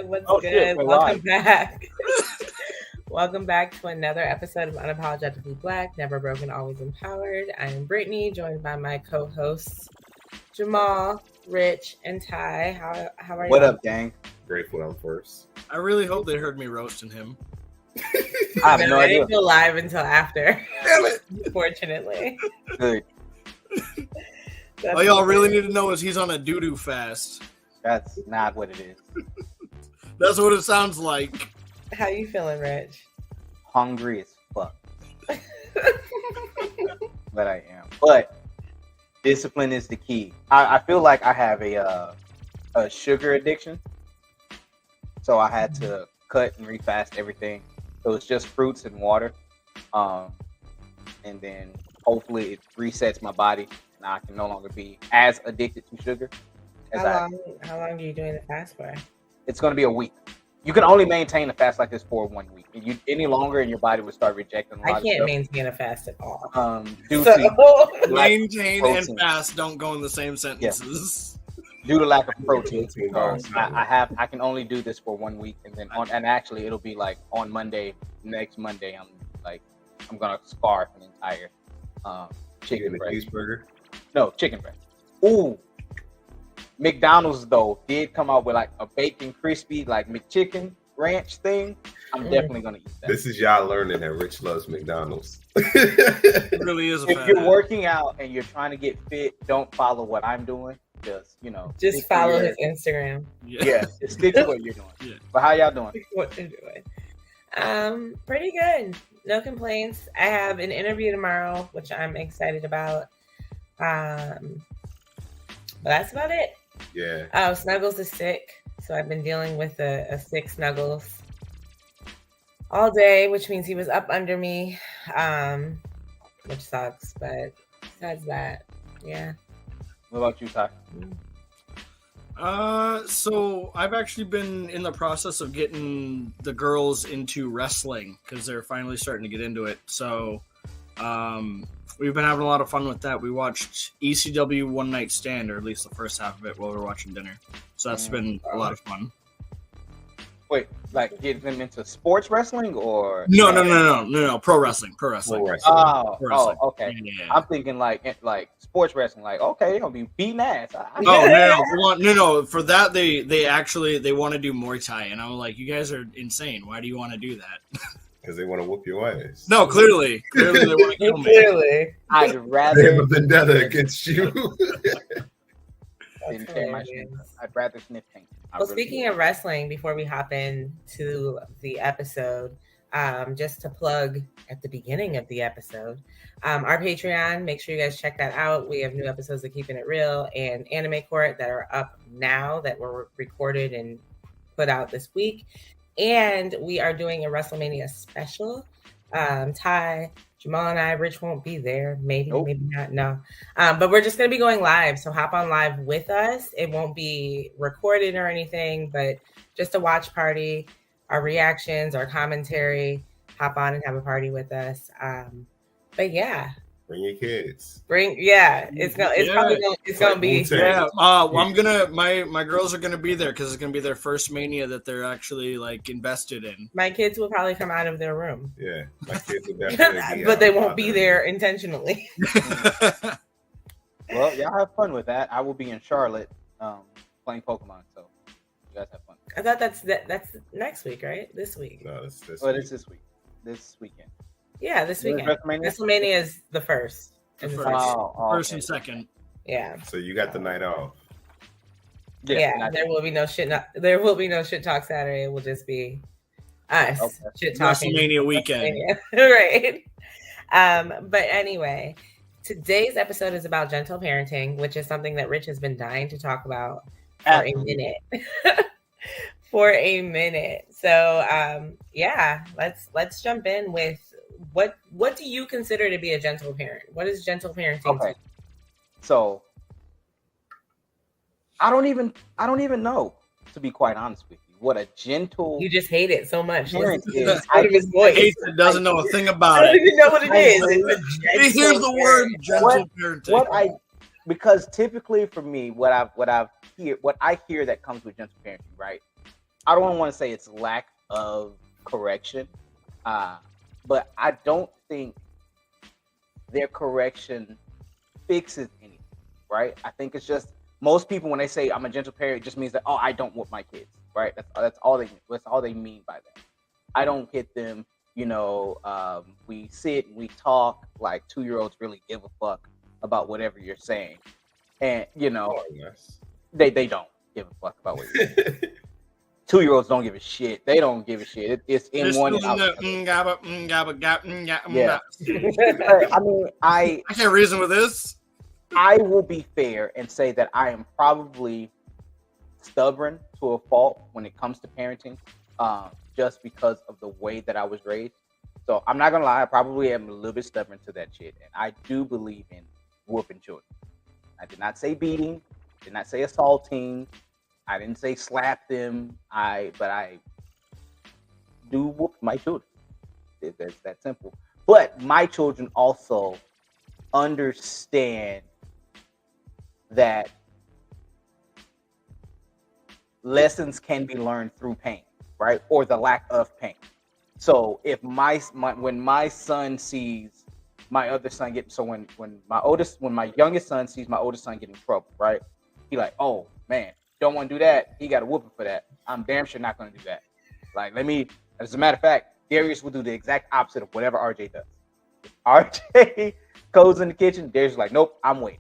What's good? Shit, Welcome back. Welcome back to another episode of Unapologetically Black, Never Broken, Always Empowered. I am Brittany, joined by my co-hosts Jamal, Rich, and Ty. How are you? What up, gang? Grateful I'm first. I really hope they heard me roasting him. I have no I idea. didn't go live until after. Damn it! Unfortunately. Good. All y'all really need to know is he's on a doo-doo fast. That's not what it is. That's what it sounds like. How you feeling, Rich? Hungry as fuck. But I am. But discipline is the key. I feel like I have a sugar addiction. So I had to cut and refast everything. So it's just fruits and water. And then hopefully it resets my body and I can no longer be as addicted to sugar. How long are you doing the fast for? It's going to be a week. You can only maintain a fast like this for 1 week. If you any longer, and your body would start rejecting a lot of I can't stuff. maintain a fast at all. Due to Maintain and protein. fast don't go in the same sentences. Due to lack of protein. I can only do this for 1 week, and then and actually it'll be like on Monday, next Monday, I'm gonna scarf an entire chicken breast. Cheeseburger. No, chicken breast. Ooh. McDonald's though did come out with like a bacon crispy like McChicken ranch thing. I'm definitely gonna eat that. This is y'all learning that Rich loves McDonald's. It really is a If fact. you're working out and you're trying to get fit, don't follow what I'm doing. Just Just follow his Instagram. Yeah, just stick to what you're doing. Yeah. But how y'all doing? What you're doing. Pretty good. No complaints. I have an interview tomorrow, which I'm excited about. But that's about it. Yeah. Oh, Snuggles is sick, so I've been dealing with a sick Snuggles all day, which means he was up under me, which sucks. But besides that, yeah. What about you, Ty? So I've actually been in the process of getting the girls into wrestling because they're finally starting to get into it. So, we've been having a lot of fun with that. We watched ECW One Night Stand, or at least the first half of it, while we were watching dinner. So that's been a lot of fun. Wait, like get them into sports wrestling or No. Pro wrestling. Pro wrestling. Oh, Pro wrestling. Okay. Yeah. I'm thinking like sports wrestling. Like, okay, they're gonna be beating ass. No. For that, they want to do Muay Thai, and I'm like, you guys are insane. Why do you want to do that? Because they want to whoop your ass. No, clearly they want to kill me. Clearly, I'd They have rather a vendetta against you. I'd rather sniff paint. Well, speaking of wrestling, before we hop into the episode, just to plug at the beginning of the episode, our Patreon, make sure you guys check that out. We have new episodes of Keeping It Real and Anime Court that are up now that were recorded and put out this week. And we are doing a WrestleMania special. Ty, Jamal, and I, Rich won't be there. Maybe, maybe not. No. But we're just going to be going live. So hop on live with us. It won't be recorded or anything, but just a watch party, our reactions, our commentary. Hop on and have a party with us. But yeah. Bring your kids. It's gonna be. Yeah, my girls are gonna be there because it's gonna be their first Mania that they're actually like invested in. My kids will probably come out of their room. Yeah, my kids will definitely be but they won't be there intentionally. Well, y'all have fun with that. I will be in Charlotte playing Pokemon, so you guys have fun. I thought that's next week, right? This week. No, it's this. It's this week. This weekend. Yeah, this weekend. WrestleMania? WrestleMania is the first. First and second. Yeah. So you got the night off. Yeah. There will be no shit. There will be no shit talk Saturday. It will just be us shit talking. WrestleMania weekend. Right. But anyway, today's episode is about gentle parenting, which is something that Rich has been dying to talk about for a minute. For a minute. So let's jump in with what do you consider to be a gentle parent? What is gentle parenting? Okay. So I don't even know, to be quite honest with you, what a gentle. You just hate it so much. Parent Listen is. to his voice. Hates it, doesn't know a thing about I don't it. even know what it is. He hears the word gentle parenting. Because typically for me, what I hear that comes with gentle parenting, right, I don't want to say it's lack of correction, but I don't think their correction fixes anything, right? I think it's just most people when they say I'm a gentle parent, it just means that I don't whoop my kids, right? That's all they mean by that. I don't hit them, we sit and we talk like 2-year-olds really give a fuck about whatever you're saying, and Yes. they don't give a fuck about what you're saying. 2-year-olds don't give a shit. They don't give a shit. It's in one and out. Yeah. I mean, I can't reason with this. I will be fair and say that I am probably stubborn to a fault when it comes to parenting, just because of the way that I was raised. So I'm not gonna lie, I probably am a little bit stubborn to that shit, and I do believe in whooping children. I did not say beating, did not say assaulting, I didn't say slap them. But I do whoop my children. It's that simple. But my children also understand that lessons can be learned through pain, right? Or the lack of pain. So if when my son sees my other son get, so when my youngest son sees my oldest son get in trouble, right? He like, oh man, don't want to do that. He got a whooping for that. I'm damn sure not going to do that. Like, as a matter of fact, Darius will do the exact opposite of whatever RJ does. If RJ goes in the kitchen, Darius is like, nope, I'm waiting.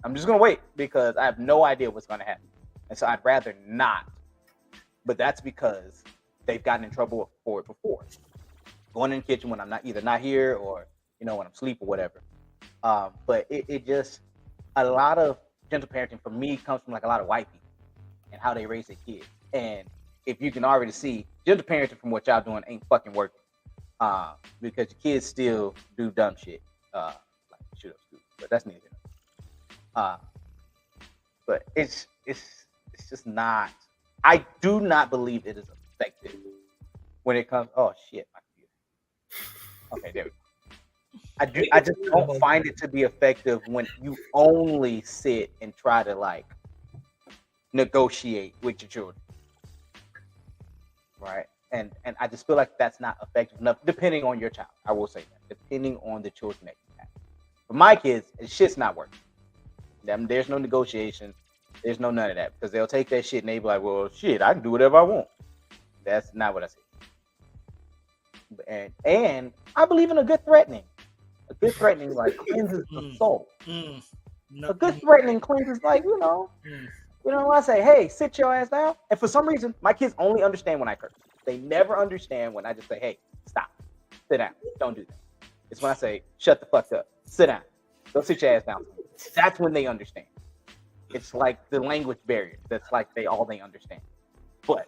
I'm just going to wait because I have no idea what's going to happen. And so I'd rather not. But that's because they've gotten in trouble for it before. Going in the kitchen when I'm not here or, when I'm asleep or whatever. But it just, a lot of gentle parenting for me comes from like a lot of white people and how they raise their kids. And if you can already see, gentle parenting from what y'all doing ain't fucking working. Because your kids still do dumb shit. Like shoot up school. But that's neither. But it's just not, I do not believe it is effective when it comes, oh shit, my computer. Okay, there we go. I just don't find it to be effective when you only sit and try to like negotiate with your children, right? And I just feel like that's not effective enough, depending on your child. I will say that, depending on the children that you have. For my kids, shit's not working. There's no negotiation. There's no none of that because they'll take that shit and they be like, well, shit, I can do whatever I want. That's not what I said. And I believe in a good threatening. A good threatening like cleanses the soul. A good threatening cleanses like, I say, hey, sit your ass down. And for some reason, my kids only understand when I curse. They never understand when I just say, hey, stop, sit down, don't do that. It's when I say, shut the fuck up, sit down, go sit your ass down. That's when they understand. It's like the language barrier. That's like they understand. But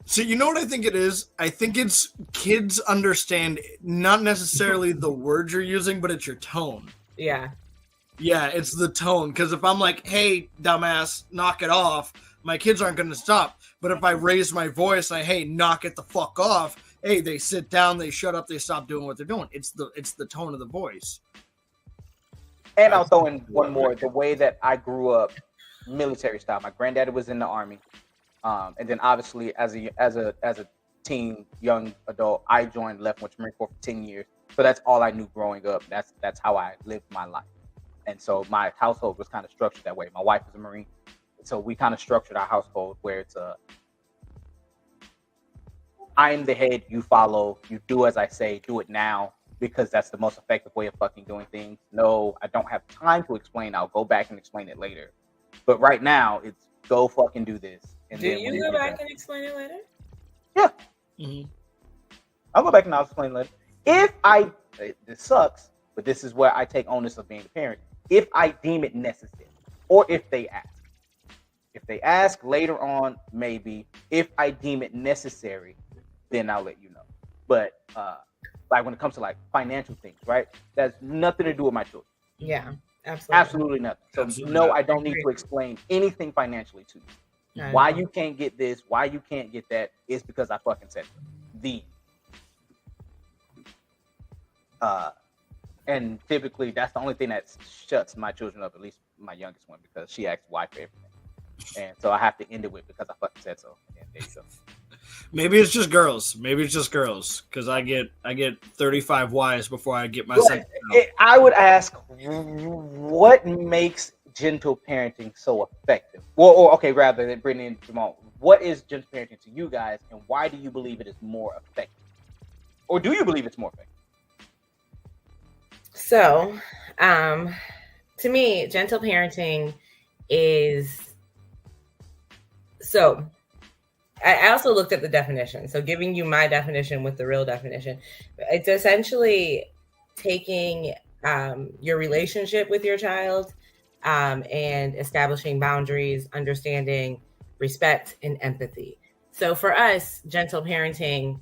so you know what I think it is? I think it's kids understand not necessarily the words you're using, but it's your tone. Yeah. Yeah, it's the tone. Because if I'm like, hey, dumbass, knock it off, my kids aren't going to stop. But if I raise my voice and I, hey, knock it the fuck off, hey, they sit down, they shut up, they stop doing what they're doing. It's the tone of the voice. And I'll throw in one more. The way that I grew up, military style. My granddaddy was in the Army. And then obviously as a teen, young adult, I joined, went to Marine Corps for 10 years. So that's all I knew growing up. That's how I lived my life. And so my household was kind of structured that way. My wife is a Marine. So we kind of structured our household where it's I'm the head, you follow, you do as I say, do it now, because that's the most effective way of fucking doing things. No, I don't have time to explain. I'll go back and explain it later. But right now, it's go fucking do this. And do you go back and explain it later? Yeah. Mm-hmm. I'll go back and I'll explain later. This sucks, but this is where I take onus of being a parent. If I deem it necessary, or if they ask. If they ask later on, maybe. If I deem it necessary, then I'll let you know. But like when it comes to like financial things, right? That's nothing to do with my children. Yeah, absolutely. Absolutely nothing. So absolutely no, I don't need to explain anything financially to you. Why you can't get this, why you can't get that, is because I fucking said it. And typically that's the only thing that shuts my children up, at least my youngest one, because she asks why for everything. And so I have to end it with because I fucking said so. And There you go. Maybe it's just girls. Because I get 35 Ys before I get my second. I would ask, what makes gentle parenting so effective? Rather than Brittany and Jamal, what is gentle parenting to you guys, and why do you believe it is more effective? Or do you believe it's more effective? So, to me, gentle parenting is so. I also looked at the definition. So, giving you my definition with the real definition, it's essentially taking your relationship with your child and establishing boundaries, understanding, respect, and empathy. So, for us, gentle parenting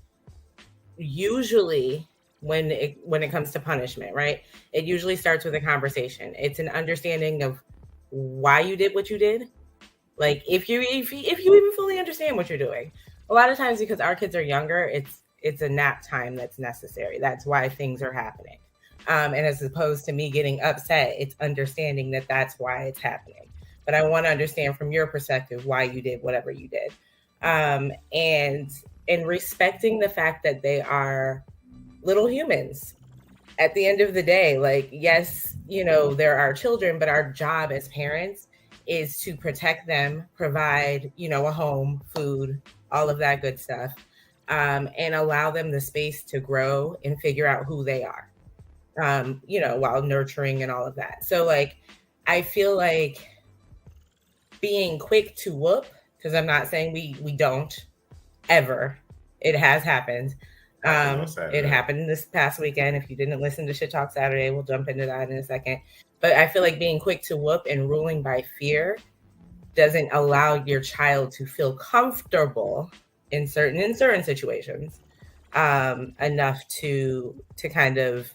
usually when it comes to punishment, right? It usually starts with a conversation. It's an understanding of why you did what you did. Like if you even fully understand what you're doing. A lot of times because our kids are younger, it's a nap time that's necessary. That's why things are happening. And as opposed to me getting upset, it's understanding that that's why it's happening. But I want to understand from your perspective why you did whatever you did. And respecting the fact that they are little humans. At the end of the day, like, yes, there are children, but our job as parents is to protect them, provide, a home, food, all of that good stuff, and allow them the space to grow and figure out who they are, while nurturing and all of that. So, like, I feel like being quick to whoop, because I'm not saying we don't ever. It has happened. It happened this past weekend. If you didn't listen to Shit Talk Saturday, we'll jump into that in a second. But I feel like being quick to whoop and ruling by fear doesn't allow your child to feel comfortable in certain situations enough to kind of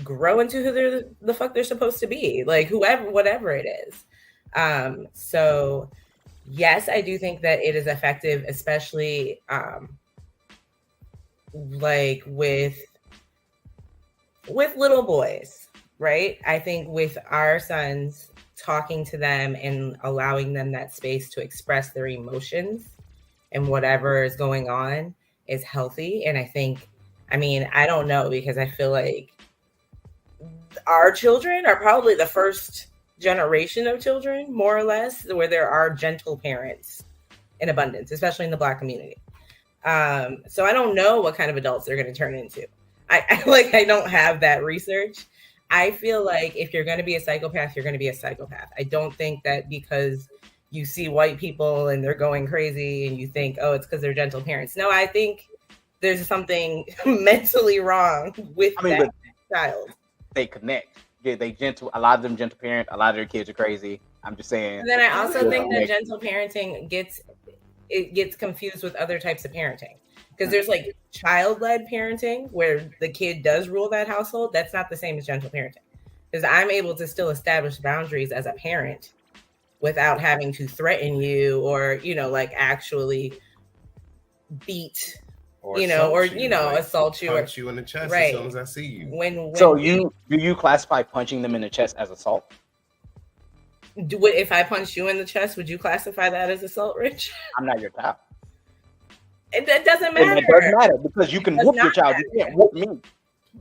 grow into who the fuck they're supposed to be, like whatever it is. So yes, I do think that it is effective, especially like with little boys, right? I think with our sons, talking to them and allowing them that space to express their emotions and whatever is going on is healthy. And I think, I don't know, because I feel like our children are probably the first generation of children, more or less, where there are gentle parents in abundance, especially in the Black community. So I don't know what kind of adults they're going to turn into. I don't have that research. I feel like if you're going to be a psychopath, you're going to be a psychopath. I don't think that because you see white people and they're going crazy and you think, oh, it's because they're gentle parents. No, I think there's something mentally wrong with that child. They connect. Yeah, they gentle. A lot of them gentle parent. A lot of their kids are crazy. I'm just saying. And then I also think that gentle parenting gets confused with other types of parenting. Because there's like child-led parenting where the kid does rule that household. That's not the same as gentle parenting. Because I'm able to still establish boundaries as a parent without having to threaten you or, like actually beat, or assault you. Punch you in the chest as soon as I see you. So do you classify punching them in the chest as assault? If I punched you in the chest, would you classify that as assault, Rich? I'm not your child. It doesn't matter. It doesn't matter because you can whoop your child. You can't whoop me.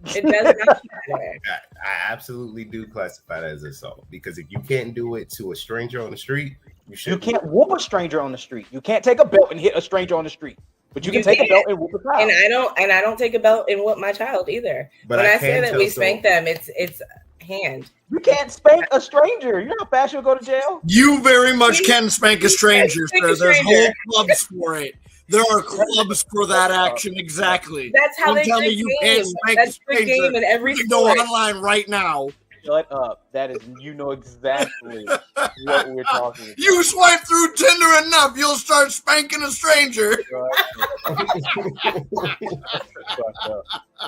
It does not matter. I absolutely do classify that as assault because if you can't do it to a stranger on the street, you can't whoop a stranger on the street. You can't take a belt and hit a stranger on the street. But you can take a belt and whoop a child. And I don't take a belt and whoop my child either. But when I say that we spank them, it's hand. You can't spank a stranger. You know how fast you'll go to jail? You very much can spank a stranger, sir. There's whole clubs for it. There are clubs for that action, exactly. That's how they play you can't spank That's the game in every sport. Go online right now. Shut up. That is, exactly what we're talking about. You swipe through Tinder enough, you'll start spanking a stranger.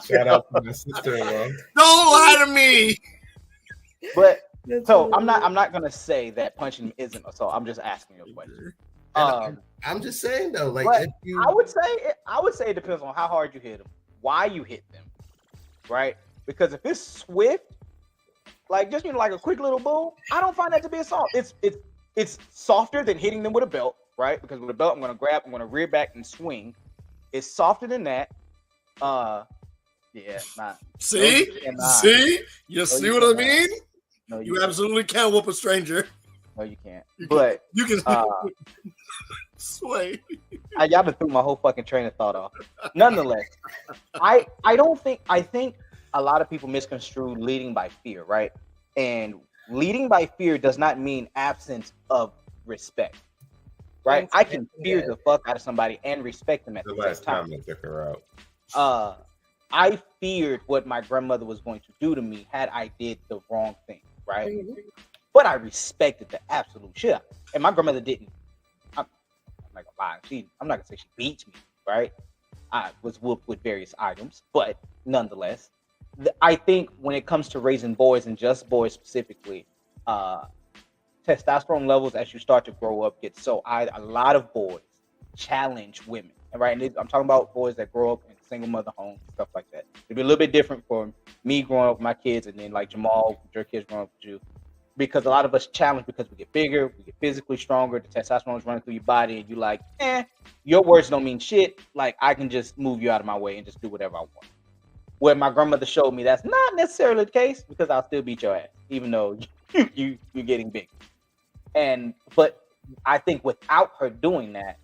Shout out to my sister-in-law. Don't lie to me. But so I'm not gonna say that punching isn't assault. I'm just asking you a question. I'm just saying though, like I would say it depends on how hard you hit them, why you hit them, right? Because if it's swift, like just like a quick little boom, I don't find that to be assault. It's softer than hitting them with a belt. right? Because with a belt, I'm going to grab, I'm going to rear back and swing. It's softer than that. Yeah, nah. See? No, See? You see what I mean? No, you absolutely can't whoop a stranger. No, you can't. You can sway. Y'all been through my whole fucking train of thought off. Nonetheless, I think a lot of people misconstrue leading by fear, right? And leading by fear does not mean absence of respect, right? I can fear the fuck out of somebody and respect them at the same time. I took her out. I feared what my grandmother was going to do to me had I did the wrong thing, right? Mm-hmm. But I respected the absolute shit. And my grandmother didn't. I'm not gonna lie. I'm not gonna say she beats me, right? I was whooped with various items, but nonetheless, I think when it comes to raising boys and just boys specifically, testosterone levels as you start to grow up get so high. A lot of boys challenge women, right? And I'm talking about boys that grow up in single mother homes, stuff like that. It'd be a little bit different for me growing up with my kids, and then like Jamal, your kids growing up with you, because a lot of us challenge because we get bigger, we get physically stronger, the testosterone is running through your body, and you like, your words don't mean shit. Like I can just move you out of my way and just do whatever I want. Where my grandmother showed me that's not necessarily the case, because I'll still beat your ass, even though you're getting big. But I think without her doing that,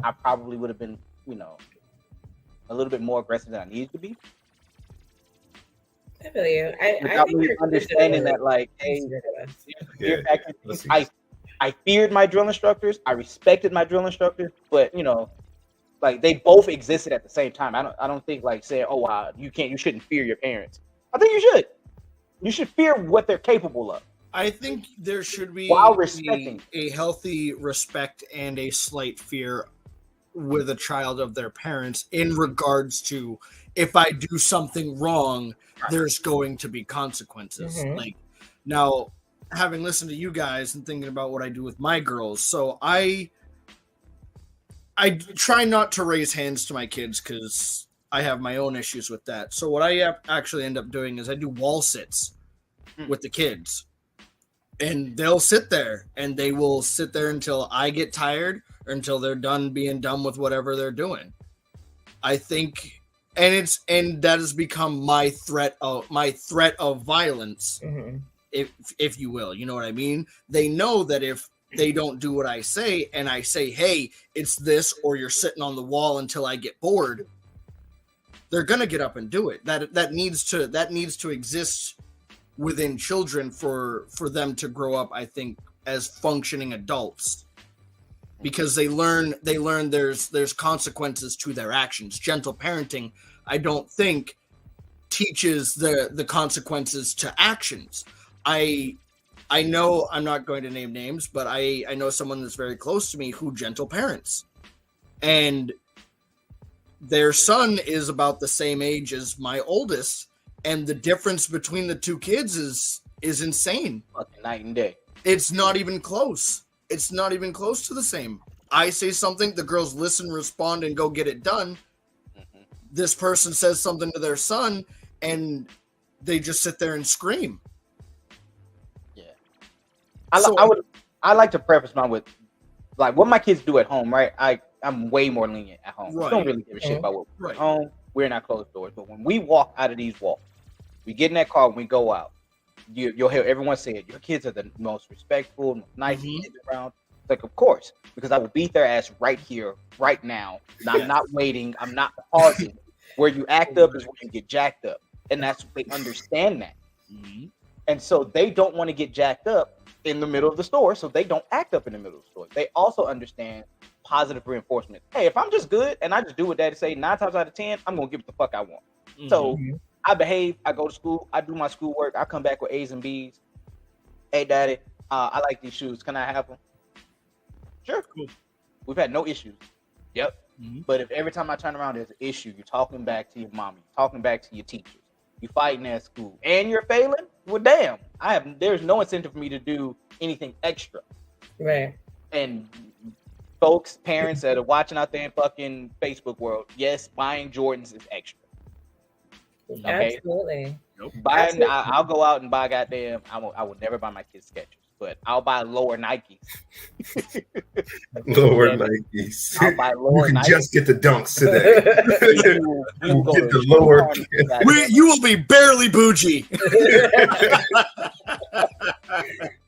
I probably would have been, a little bit more aggressive than I needed to be. I feel you. I think you're understanding that, like, hey, I feared my drill instructors. I respected my drill instructors, but like they both existed at the same time. I don't think like saying, oh wow, you shouldn't fear your parents. I think you should. You should fear what they're capable of. I think there should be while respecting a healthy respect and a slight fear with a child of their parents in regards to if I do something wrong, there's going to be consequences. Mm-hmm. Like now, having listened to you guys and thinking about what I do with my girls, so I try not to raise hands to my kids because I have my own issues with that. So what I actually end up doing is I do wall sits with the kids. And they'll sit there and they will sit there until I get tired or until they're done being dumb with whatever they're doing. I think, and that has become my threat of violence, mm-hmm. if you will, you know what I mean? They know that if they don't do what I say and I say, hey, it's this, or you're sitting on the wall until I get bored, they're going to get up and do it. That needs to exist within children for them to grow up, I think, as functioning adults, because they learn there's consequences to their actions. Gentle parenting, I don't think, teaches the consequences to actions. I know, I'm not going to name names, but I know someone that's very close to me who gentle parents, and their son is about the same age as my oldest. And the difference between the two kids is insane. Fucking night and day. It's not even close. It's not even close to the same. I say something, the girls listen, respond, and go get it done. Mm-hmm. This person says something to their son, and they just sit there and scream. Yeah. I like to preface mine with, like, what my kids do at home, right? I'm way more lenient at home. Right. I don't really give a shit about what we're at home. We're not closed doors. But when we walk out of these walls, we get in that car, we go out, you'll hear everyone say it. Your kids are the most respectful, most nice kids around. It's like, of course, because I will beat their ass right here, right now. I'm not waiting. I'm not pausing. Where you act up is where you get jacked up. And they understand that. Mm-hmm. And so they don't want to get jacked up in the middle of the store, so they don't act up in the middle of the store. They also understand positive reinforcement. Hey, if I'm just good and I just do what daddy say 9 times out of 10, I'm going to give it the fuck I want. Mm-hmm. So I behave, I go to school, I do my schoolwork, I come back with A's and B's. Hey, daddy, I like these shoes. Can I have them? Sure. Cool. We've had no issues. Yep. Mm-hmm. But if every time I turn around there's an issue, you're talking back to your mom, you're talking back to your teachers, you're fighting at school, and you're failing, well, damn, there's no incentive for me to do anything extra. Right. And folks, parents that are watching out there in fucking Facebook world, yes, buying Jordans is extra. Okay? Absolutely. I'll go out and buy goddamn. I will never buy my kids Skechers. but I'll buy lower Nikes. Lower Yeah, Nikes. I'll buy You lower can Nikes. just get the dunks today. You go Get to the shoe lower. carnival, goddamn it. You will be barely bougie.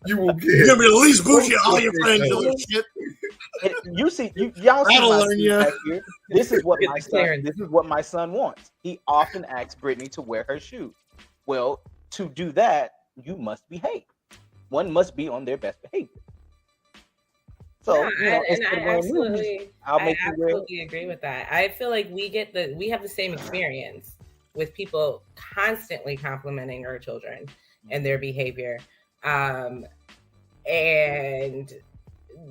You will get. You're gonna be the least bougie of all your friends. You little shit. You see, y'all see That'll my learn tweet ya. back here. This is what Get my the son. clearance. This is what my son wants. He often asks Brittany to wear her shoes. Well, to do that, you must behave. One must be on their best behavior. So, Yeah, and instead of wearing new, I'll I make you wear. absolutely agree with that. I feel like we have the same experience with people constantly complimenting our children and their behavior. And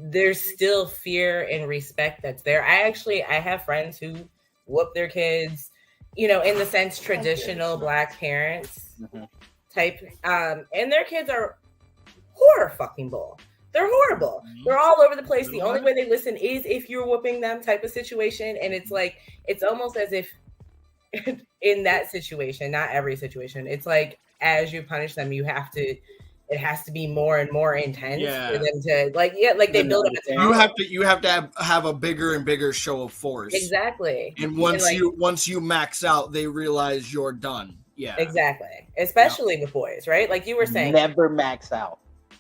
there's still fear and respect that's there. I have friends who whoop their kids, in the sense traditional Black parents type, and their kids are horrible. They're horrible. They're all over the place. The only way they listen is if you're whooping them, type of situation. And it's like, it's almost as if in that situation, not every situation, it's like as you punish them, it has to be more and more intense for them to they build up a tolerance. You have to have a bigger and bigger show of force. Exactly. And once you max out, they realize you're done. Yeah. Exactly. Especially with boys, right? Like you were saying, never max out.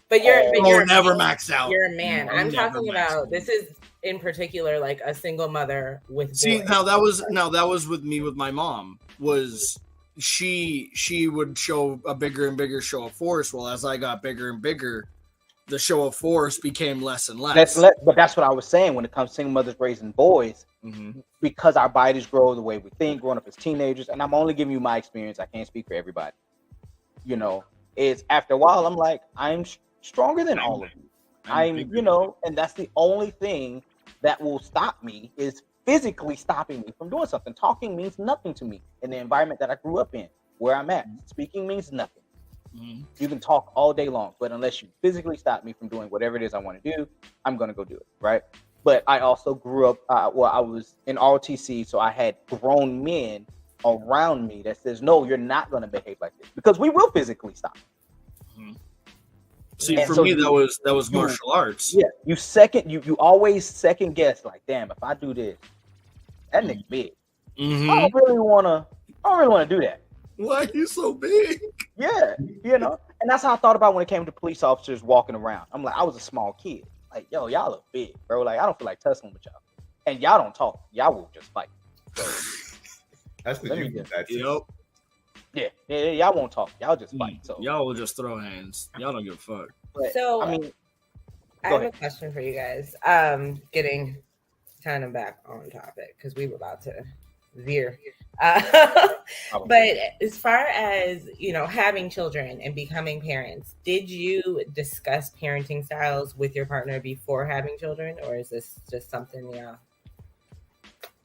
But you're never max out. You're a man. I'm talking about this is in particular like a single mother with boys. See, that was with me with my mom. Was she would show a bigger and bigger show of force. Well, as I got bigger and bigger, the show of force became less and less. But that's what I was saying when it comes to single mothers raising boys, because our bodies grow the way we think, growing up as teenagers. And I'm only giving you my experience. I can't speak for everybody. It's after a while, I'm like, I'm stronger than all of you. And that's the only thing that will stop me is physically stopping me from doing something. Talking means nothing to me in the environment that I grew up in, where I'm at. Speaking means nothing. You can talk all day long, but unless you physically stop me from doing whatever it is I want to do, I'm going to go do it, right? But I also grew up, I was in ROTC, so I had grown men around me that says, no, you're not going to behave like this, because we will physically stop. See, for me, that was martial arts. Yeah, you always second guess, like, damn, if I do this, that nigga big. I don't really want to do that. Why are you so big? Yeah, and that's how I thought about when it came to police officers walking around. I'm like, I was a small kid. Like, yo, y'all look big, bro. Like, I don't feel like tussling with y'all. And y'all don't talk. Y'all will just fight. So, that's what you Yep. Yeah, y'all won't talk. Y'all just fight. So y'all will just throw hands. Y'all don't give a fuck. But, so I mean, I have a question for you guys. Getting kind of back on topic because we were about to veer. But as far as having children and becoming parents, did you discuss parenting styles with your partner before having children, or is this just something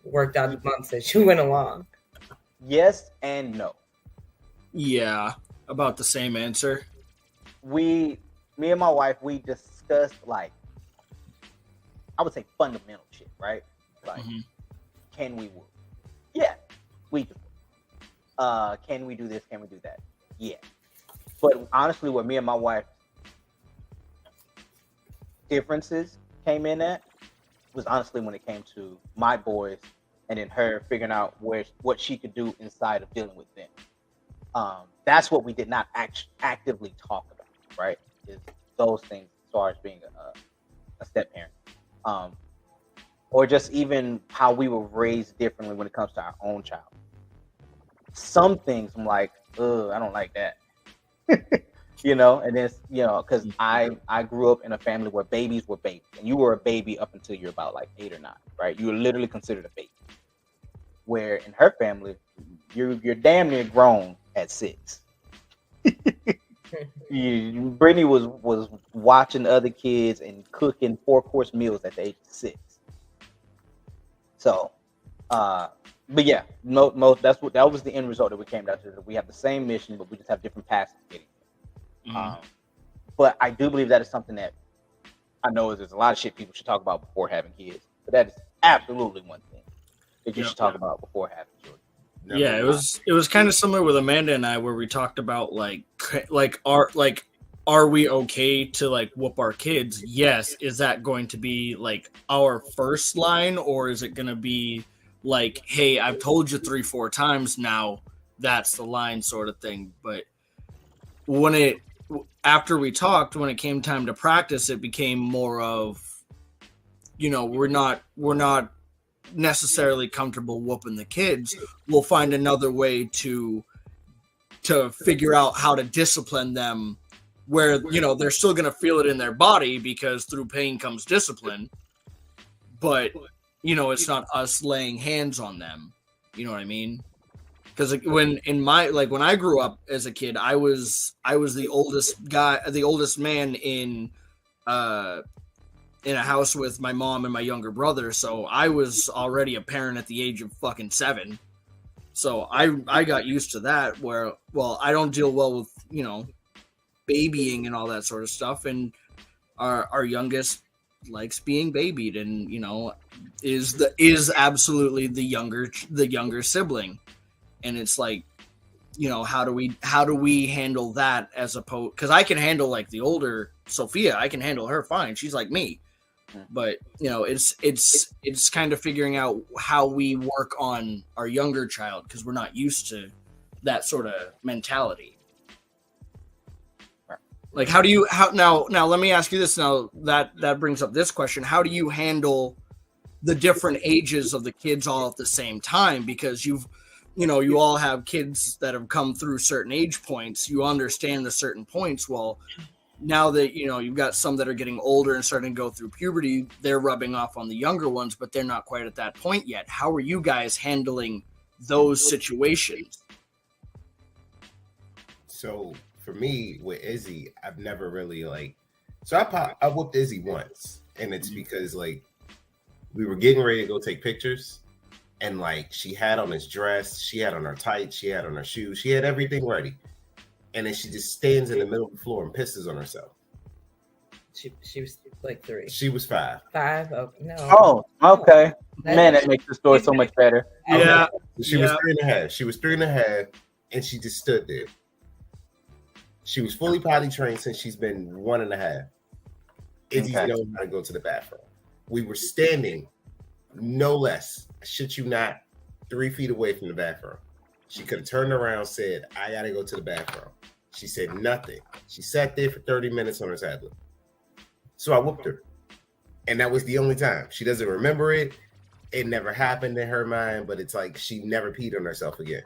worked out the months as you went along? Yes and no. Yeah, about the same answer. Me and my wife, we discussed, like, I would say fundamental shit, right? Like, can we work? Yeah, we do. Can we do this? Can we do that? Yeah. But honestly, what me and my wife differences came in at was honestly when it came to my boys and then her figuring out what she could do inside of dealing with them. That's what we did not actively talk about, right? Is those things as far as being a step parent, or just even how we were raised differently when it comes to our own child. Some things I'm like, I don't like that, and then because I grew up in a family where babies were babies, and you were a baby up until you're about like 8 or 9, right? You were literally considered a baby. Where in her family, you're damn near grown at 6. Brittany was watching other kids and cooking 4-course meals at the age of 6. So, but yeah, that was the end result that we came down to. That we have the same mission, but we just have different paths to getting. But I do believe that is something that I know there's a lot of shit people should talk about before having kids. But that is absolutely one thing that you should talk about before having children. Yeah, it was kind of similar with Amanda and I, where we talked about like are we okay to like whoop our kids? Yes. Is that going to be like our first line, or is it going to be like, hey, I've told you 3-4 times now, that's the line sort of thing. But after we talked, when it came time to practice, it became more of, we're not necessarily comfortable whooping the kids. We'll find another way to figure out how to discipline them where, they're still going to feel it in their body, because through pain comes discipline. But, it's not us laying hands on them. You know what I mean? Because when I grew up as a kid, I was the oldest man in a house with my mom and my younger brother. So I was already a parent at the age of fucking 7. So I got used to that, where, well, I don't deal well with, babying and all that sort of stuff. And our youngest likes being babied, and, is absolutely the younger sibling. And it's like, how do we handle that, as opposed, because I can handle like the older Sophia, I can handle her fine. She's like me. But it's kind of figuring out how we work on our younger child, because we're not used to that sort of mentality. Like, now let me ask you this. Now that brings up this question: how do you handle the different ages of the kids all at the same time? Because you all have kids that have come through certain age points. You understand the certain points. Well, now that, you've got some that are getting older and starting to go through puberty, they're rubbing off on the younger ones, but they're not quite at that point yet. How are you guys handling those situations? So for me, with Izzy, I've never really I whooped Izzy once, and it's because like we were getting ready to go take pictures, and like she had on this dress, she had on her tights, she had on her shoes, she had everything ready. And then she just stands in the middle of the floor and pisses on herself. She was like 3. She was 5. 5? Oh, no. Oh, okay. Man, that makes the story so much better. Yeah. So she was 3.5. She was 3.5, and she just stood there. She was fully potty trained since she's been 1.5. Izzy's known how to go to the bathroom. We were standing no less, I shit you not, 3 feet away from the bathroom. She could have turned around, said, I gotta go to the bathroom. She said nothing. She sat there for 30 minutes on her tablet. So I whooped her. And that was the only time. She doesn't remember it. It never happened in her mind, but it's like she never peed on herself again.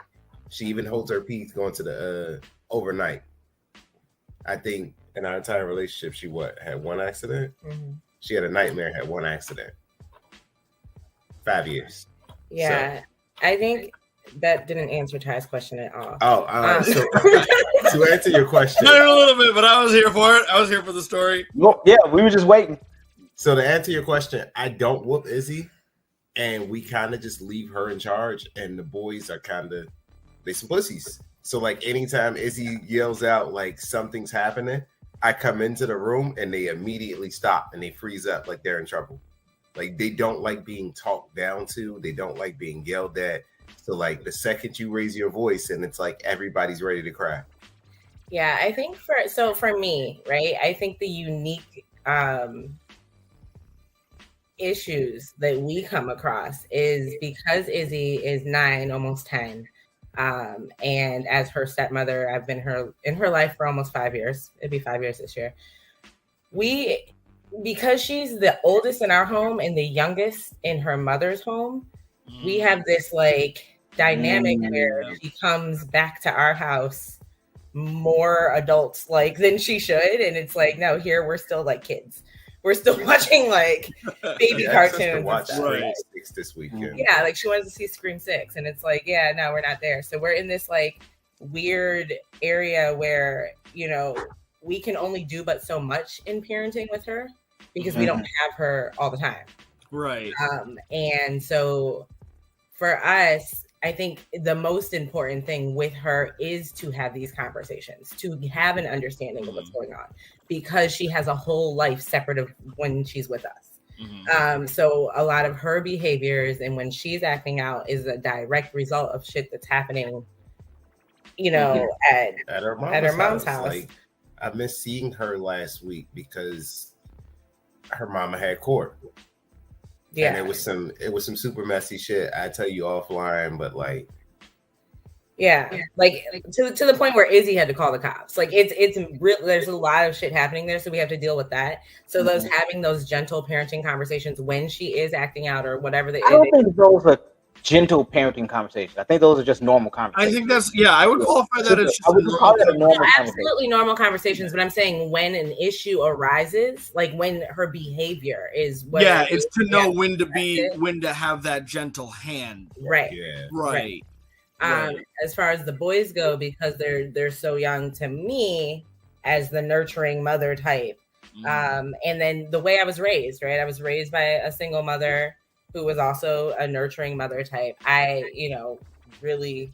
She even holds her pee going to the overnight. I think in our entire relationship, she had 1 accident? Mm-hmm. She had a nightmare, had 1 accident. 5 years. Yeah, so. I think that didn't answer Ty's question at all. So to answer your question. A little bit, but I was here for it. I was here for the story. Well, yeah, we were just waiting. So to answer your question, I don't whoop Izzy, and we kind of just leave her in charge, and the boys are they some pussies. So like anytime Izzy yells out like something's happening, I come into the room and they immediately stop and they freeze up like they're in trouble. Like they don't like being talked down to. They don't like being yelled at. So like the second you raise your voice and it's like everybody's ready to cry. Yeah, I think for me, right, I think the unique issues that we come across is because Izzy is 9, almost 10. And as her stepmother, I've been in her life for almost 5 years. It'd be 5 years this year. Because she's the oldest in our home and the youngest in her mother's home, we have this like dynamic where she comes back to our house more adults like than she should. And it's like, no, here we're still like kids. We're still watching like baby cartoons. Watch Scream 6 this weekend. Yeah, like she wanted to see Scream 6, and it's like, yeah, no, we're not there. So we're in this like weird area where we can only do but so much in parenting with her because we don't have her all the time. Right. And so for us, I think the most important thing with her is to have these conversations, to have an understanding of what's going on, because she has a whole life separate of when she's with us. So a lot of her behaviors and when she's acting out is a direct result of shit that's happening, at her mom's house. I missed seeing her last week because her mama had court. Yeah, and it was some super messy shit. I tell you offline, but like, yeah, like to the point where Izzy had to call the cops. Like it's real. There's a lot of shit happening there, so we have to deal with that. So those having those gentle parenting conversations when she is acting out or whatever. I don't think those are gentle parenting conversations. I think those are just normal conversations. I think that's I would qualify that as just absolutely normal conversations. But I'm saying when an issue arises, like when her behavior is it's to know when to have that gentle hand. Right. Yeah. Right. As far as the boys go, because they're so young, to me as the nurturing mother type. And then the way I was raised, right? I was raised by a single mother who was also a nurturing mother type. I, really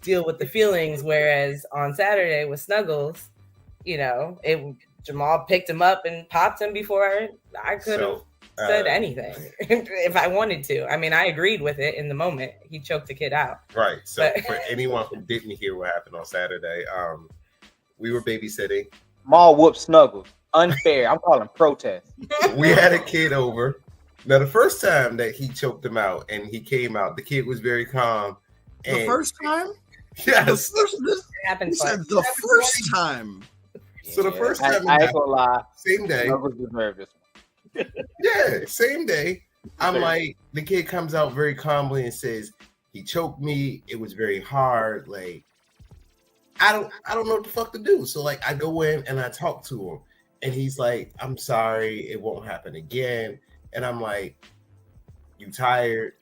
deal with the feelings. Whereas on Saturday with Snuggles, Jamal picked him up and popped him before I could have said anything if I wanted to. I mean, I agreed with it in the moment. He choked the kid out. Right. So for anyone who didn't hear what happened on Saturday, we were babysitting. Maul whooped Snuggles. Unfair. I'm calling protest. We had a kid over. Now, the first time that he choked him out and he came out, the kid was very calm. The first time? Yes. The first time. So the first time, I ain't gonna lie. Same day. Deserve this one. Yeah, same day. I'm like, the kid comes out very calmly and says, he choked me. It was very hard. Like, I don't know what the fuck to do. So like, I go in and I talk to him, and he's like, I'm sorry, it won't happen again. And I'm like, you tired?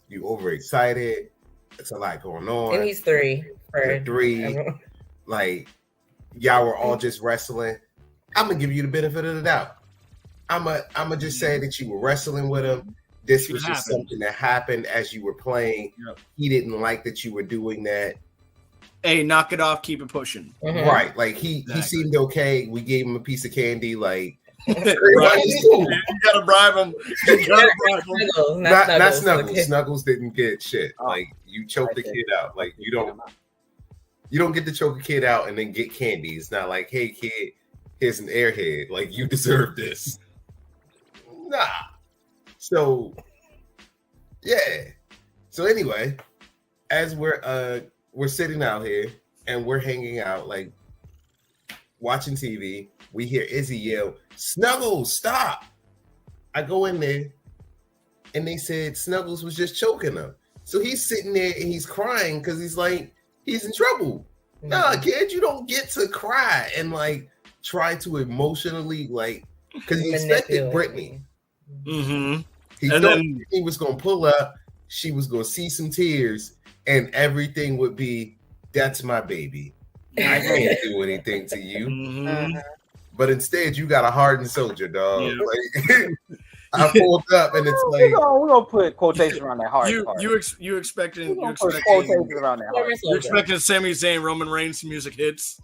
You overexcited? It's a lot going on. And he's 3. Like, y'all were all just wrestling. I'm gonna give you the benefit of the doubt. I'm gonna just say that you were wrestling with him. This was just something that happened as you were playing. Yep. He didn't like that you were doing that. Hey, knock it off, keep it pushing. Mm-hmm. Right. Like he seemed okay. We gave him a piece of candy. Like, you gotta bribe him. Not Snuggles. Snuggles didn't get shit. Like, you choked the kid out. Like, you don't get to choke a kid out and then get candy. It's not like, hey kid, here's an airhead. Like, you deserve this. Nah. So yeah. So anyway, as we're sitting out here and we're hanging out, like watching TV, we hear Izzy yell, Snuggles, stop. I go in there and they said Snuggles was just choking him. So he's sitting there and he's crying because he's like, he's in trouble. Mm-hmm. Nah, kid, you don't get to cry and like try to emotionally, like, because he expected Brittany. Mm-hmm. He thought he was going to pull up, she was going to see some tears, and everything would be, that's my baby. I can't do anything to you. Mm-hmm. But instead, you got a hardened soldier, dog. Yeah. Like, I pulled up, and it's like, we're gonna put quotation around that hard part. You expecting Sami Zayn, Roman Reigns music hits.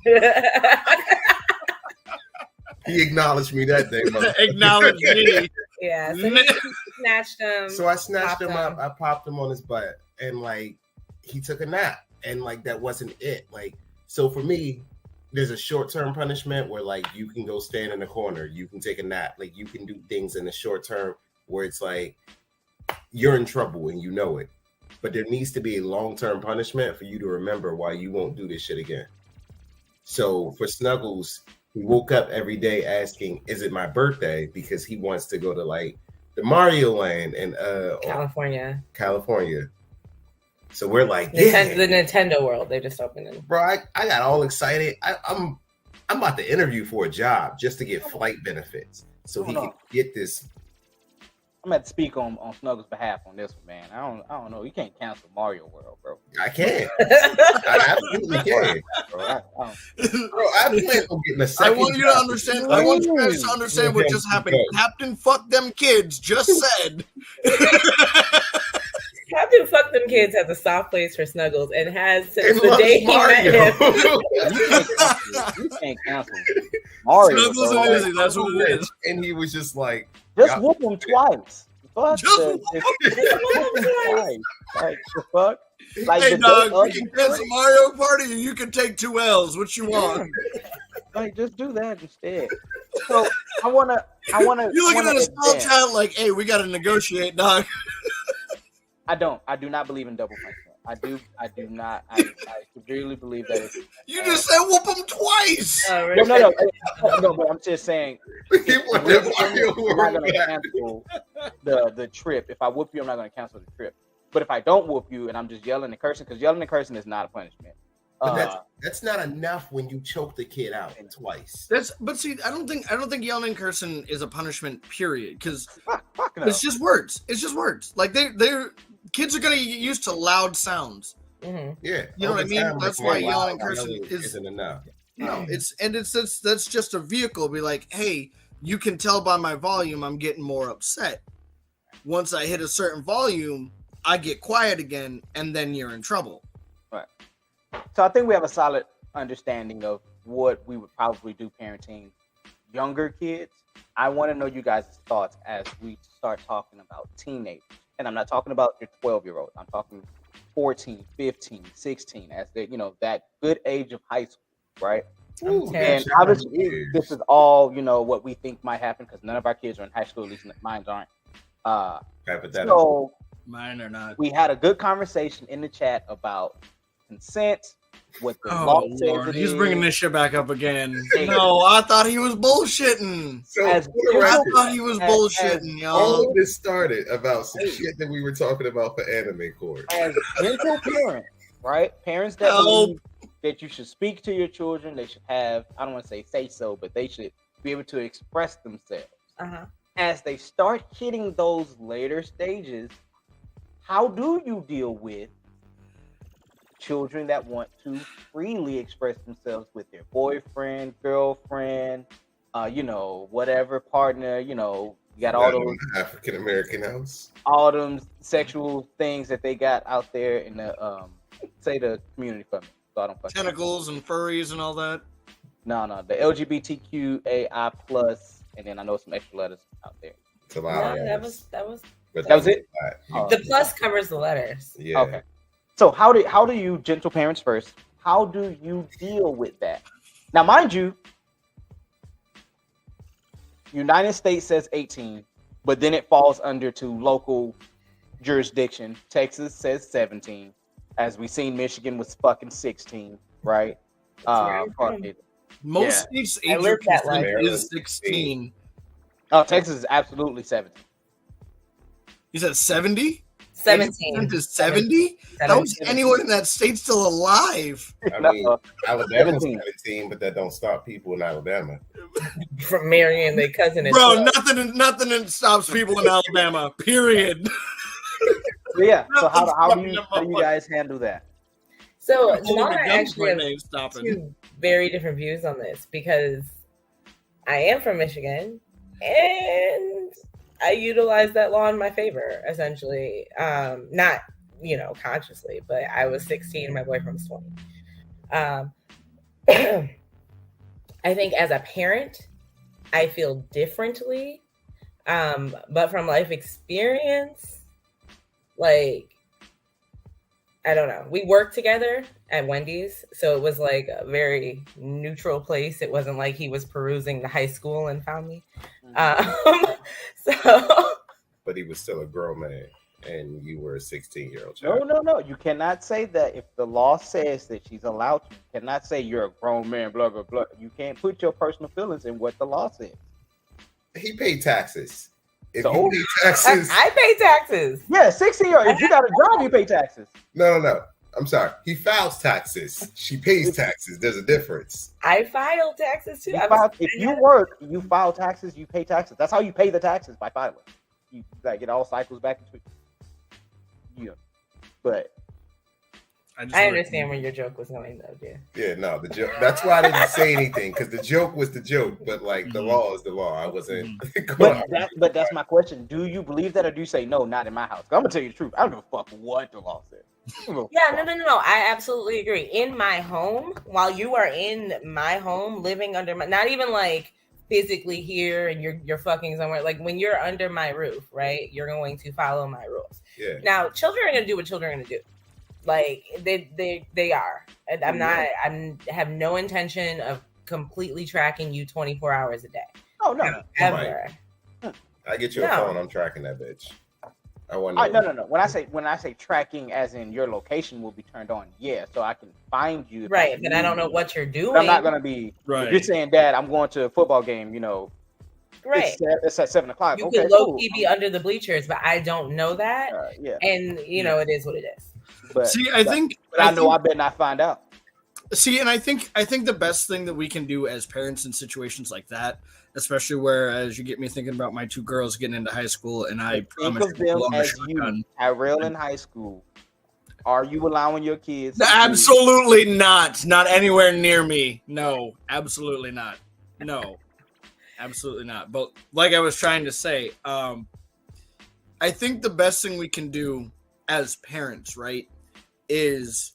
He acknowledged me that day, mother. Acknowledged me. Yeah, so he snatched him. So I snatched him up. I popped him on his butt, and like he took a nap, and like that wasn't it. Like, so for me, there's a short-term punishment where like you can go stand in the corner, you can take a nap, like you can do things in the short term where it's like you're in trouble and you know it. But there needs to be a long-term punishment for you to remember why you won't do this shit again. So for Snuggles, he woke up every day asking, is it my birthday? Because he wants to go to like the Mario Land in California. So we're like, the Nintendo World. They just opened it. Bro, I got all excited. I'm about to interview for a job just to get flight benefits so he can get this. I'm at to speak on Snuggles' behalf on this one, man. I don't know. You can't cancel Mario World, bro. I can. I absolutely can. Bro, I plan on getting a second. I want you to understand. I want you guys to understand what just happened. Captain Fuck Them Kids just said. Captain Fuck Them Kids has a soft place for Snuggles and has since the day he met him. You can't cancel Mario. Snuggles and Izzy, that's what it is. And he was just like, just whoop him twice. Just whoop him twice. Like, the fuck? Like, hey, dog, you can cancel Mario Party or you can take 2 L's. What you want? Like, just do that instead. So I wanna. You're looking at a small child like, hey, we gotta negotiate, dog. I do not believe in double punishment. I do not. I severely believe that it's. You just said whoop them twice. No. But I'm just saying. I'm not gonna cancel the trip. If I whoop you, I'm not gonna cancel the trip. But if I don't whoop you and I'm just yelling and cursing, because yelling and cursing is not a punishment. But that's not enough when you choke the kid out twice. But see, I don't think yelling and cursing is a punishment. Period. Because no. it's just words. It's just words. Like they're kids are gonna get used to loud sounds. Mm-hmm. Yeah, you know what I mean. That's why yelling and cursing isn't enough. No, that's just a vehicle. Be like, hey, you can tell by my volume I'm getting more upset. Once I hit a certain volume, I get quiet again, and then you're in trouble. Right. So I think we have a solid understanding of what we would probably do parenting younger kids. I want to know you guys' thoughts as we start talking about teenagers. And I'm not talking about your 12-year-old. I'm talking 14, 15, 16, as they, that good age of high school, right? Ooh, and obviously, this is all, what we think might happen because none of our kids are in high school, at least mine aren't. So mine are not. We had a good conversation in the chat about consent, what the law says. He's bringing this shit back up again. No, I thought he was bullshitting. So I thought he was bullshitting, y'all. All of this started about some shit that we were talking about for anime court. As gentle parents, right? Parents that believe that you should speak to your children, they should have, I don't want to say so, but they should be able to express themselves. As they start hitting those later stages, how do you deal with children that want to freely express themselves with their boyfriend, girlfriend, whatever partner, you got all those African American house, all them sexual things that they got out there in the say the community for me. So I don't tentacles and furries and all that. No, the LGBTQAI plus, and then I know some extra letters out there. It's a lot. That was it. The plus covers the letters. Yeah. Okay. So how do you, gentle parents first, how do you deal with that? Now, mind you, United States says 18, but then it falls under to local jurisdiction. Texas says 17. As we seen, Michigan was fucking 16, right? Most states' age of consent is 16. Oh, Texas is absolutely 17. You said 70? 17 to 70? How is anyone in that state still alive? I mean, Alabama's 17, but that don't stop people in Alabama from marrying their cousin. Bro, nothing stops people in Alabama. Period. Yeah. So how do you guys handle that? So Jamal and I actually have two very different views on this because I am from Michigan and I utilize that law in my favor, essentially. Not, consciously, but I was 16 and my boyfriend was 20. I think as a parent, I feel differently. But from life experience, like, I don't know. We worked together at Wendy's, so it was like a very neutral place. It wasn't like he was perusing the high school and found me. But he was still a grown man, and you were a 16-year-old child. No. You cannot say that. If the law says that she's allowed to, you cannot say you're a grown man, blah, blah, blah. You can't put your personal feelings in what the law says. He paid taxes. If so, you pay taxes, I pay taxes. Yeah, 16-year-old. If you got a job, you pay taxes. No. I'm sorry. He files taxes. She pays taxes. There's a difference. I file taxes too. If you work, you file taxes, you pay taxes. That's how you pay the taxes, by filing. You get all cycles back into but I understand where your joke was going though, dude. Yeah, no, the joke. That's why I didn't say anything because the joke was the joke, but like the law is the law. I wasn't. But that's my question. Do you believe that, or do you say no? Not in my house. I'm gonna tell you the truth. I don't give a fuck what the law says. Yeah, no. I absolutely agree. In my home, while you are in my home, living under my, not even like physically here, and you're fucking somewhere. Like when you're under my roof, right? You're going to follow my rules. Yeah. Now, children are gonna do what children are gonna do. Like they are. And I have no intention of completely tracking you 24 hours a day. Oh no, ever. I get you a phone, I'm tracking that bitch. I want no. When I say tracking, as in your location will be turned on, yeah, so I can find you. Right, but I don't know what you're doing. But I'm not gonna be. Right. If you're saying, Dad, I'm going to a football game, you know. Right. It's at 7 o'clock. You okay, could low key be under the bleachers, but I don't know that. Yeah. And you know, it is what it is. But see, I think I better not find out. See, and I think the best thing that we can do as parents in situations like that, especially where, as you get me thinking about my two girls getting into high school, and I promise think of them as you, Tyrell in high school. Are you allowing your kids? Absolutely not. Not anywhere near me. No, absolutely not. No, absolutely not. But like I was trying to say, I think the best thing we can do as parents, right, is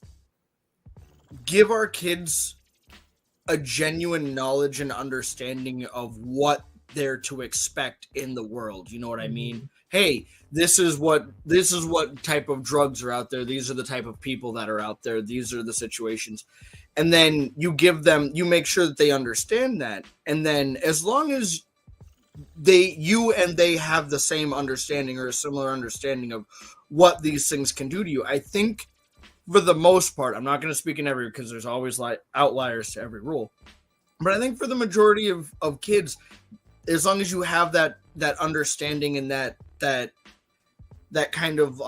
give our kids a genuine knowledge and understanding of what they're to expect in the world. You know what I mean? Hey, this is what type of drugs are out there. These are the type of people that are out there. These are the situations. And then you make sure that they understand that. And then as long as you and they have the same understanding or a similar understanding of what these things can do to you, I think for the most part, I'm not going to speak in every, because there's always outliers to every rule. But I think for the majority of kids, as long as you have that understanding and that kind of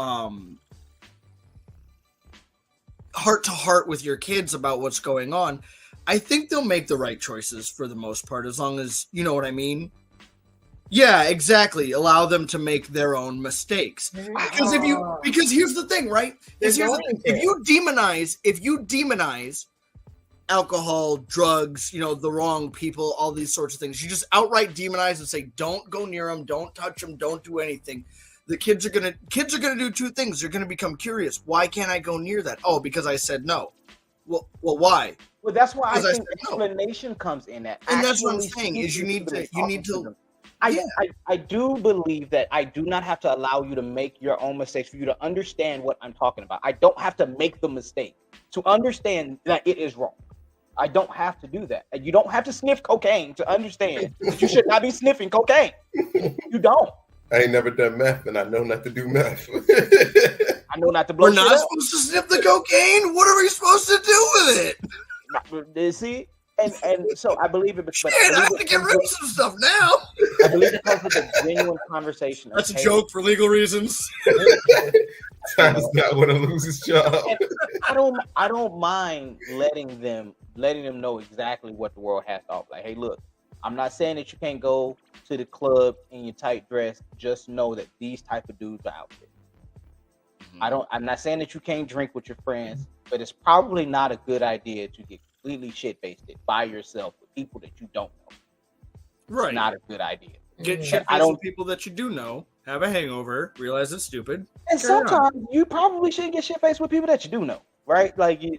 heart to heart with your kids about what's going on, I think they'll make the right choices for the most part, as long as, you know what I mean? Yeah, exactly. Allow them to make their own mistakes. Because here's the thing, right? If you demonize alcohol, drugs, you know, the wrong people, all these sorts of things, you just outright demonize and say, don't go near them, don't touch them, don't do anything. The kids are gonna do two things. They're gonna become curious. Why can't I go near that? Oh, because I said no. Well, why? Well, that's why I think explanation comes in that. And that's what I'm saying is you need to. I do believe that I do not have to allow you to make your own mistakes for you to understand what I'm talking about. I don't have to make the mistake to understand that it is wrong. I don't have to do that. And you don't have to sniff cocaine to understand that you should not be sniffing cocaine. You don't. I ain't never done meth, and I know not to do meth. I know not to blow. We're not supposed to sniff the cocaine. What are we supposed to do with it? See? And so I believe it. Shit, I have to get rid of some stuff now. I believe it comes with a genuine conversation. That's a joke for legal reasons. Tom's not going to lose his job. I don't mind letting them know exactly what the world has to offer. Like, hey, look, I'm not saying that you can't go to the club in your tight dress. Just know that these type of dudes are out there. Mm-hmm. I'm not saying that you can't drink with your friends, but it's probably not a good idea to get completely shit-faced by yourself with people that you don't know. Right. It's not a good idea. Get shit-faced with people that you do know, have a hangover, realize it's stupid. And sometimes you probably shouldn't get shit-faced with people that you do know, right? Like, you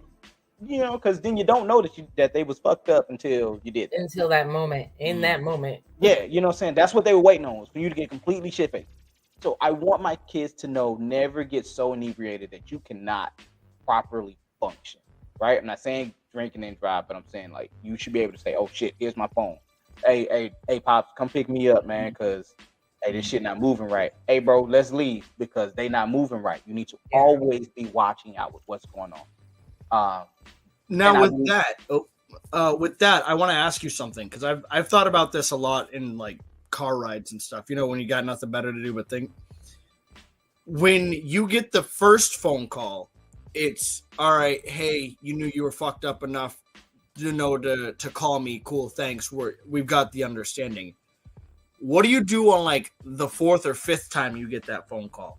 know, because then you don't know that they was fucked up until you did. Until that moment. In that moment. Yeah, you know what I'm saying? That's what they were waiting on, was for you to get completely shit-faced. So I want my kids to know, never get so inebriated that you cannot properly function, right? I'm not saying drink and then drive, but I'm saying, like, you should be able to say, oh shit, here's my phone. Hey, Pops, come pick me up, man, because hey, this shit not moving right. Hey, bro, let's leave because they not moving right. You need to always be watching out with what's going on. Now with that, I want to ask you something, because I've thought about this a lot in like car rides and stuff. You know, when you got nothing better to do but think. When you get the first phone call, it's all right. Hey, you knew you were fucked up enough to know to call me. Cool, thanks. We've got the understanding. What do you do on like the fourth or fifth time you get that phone call?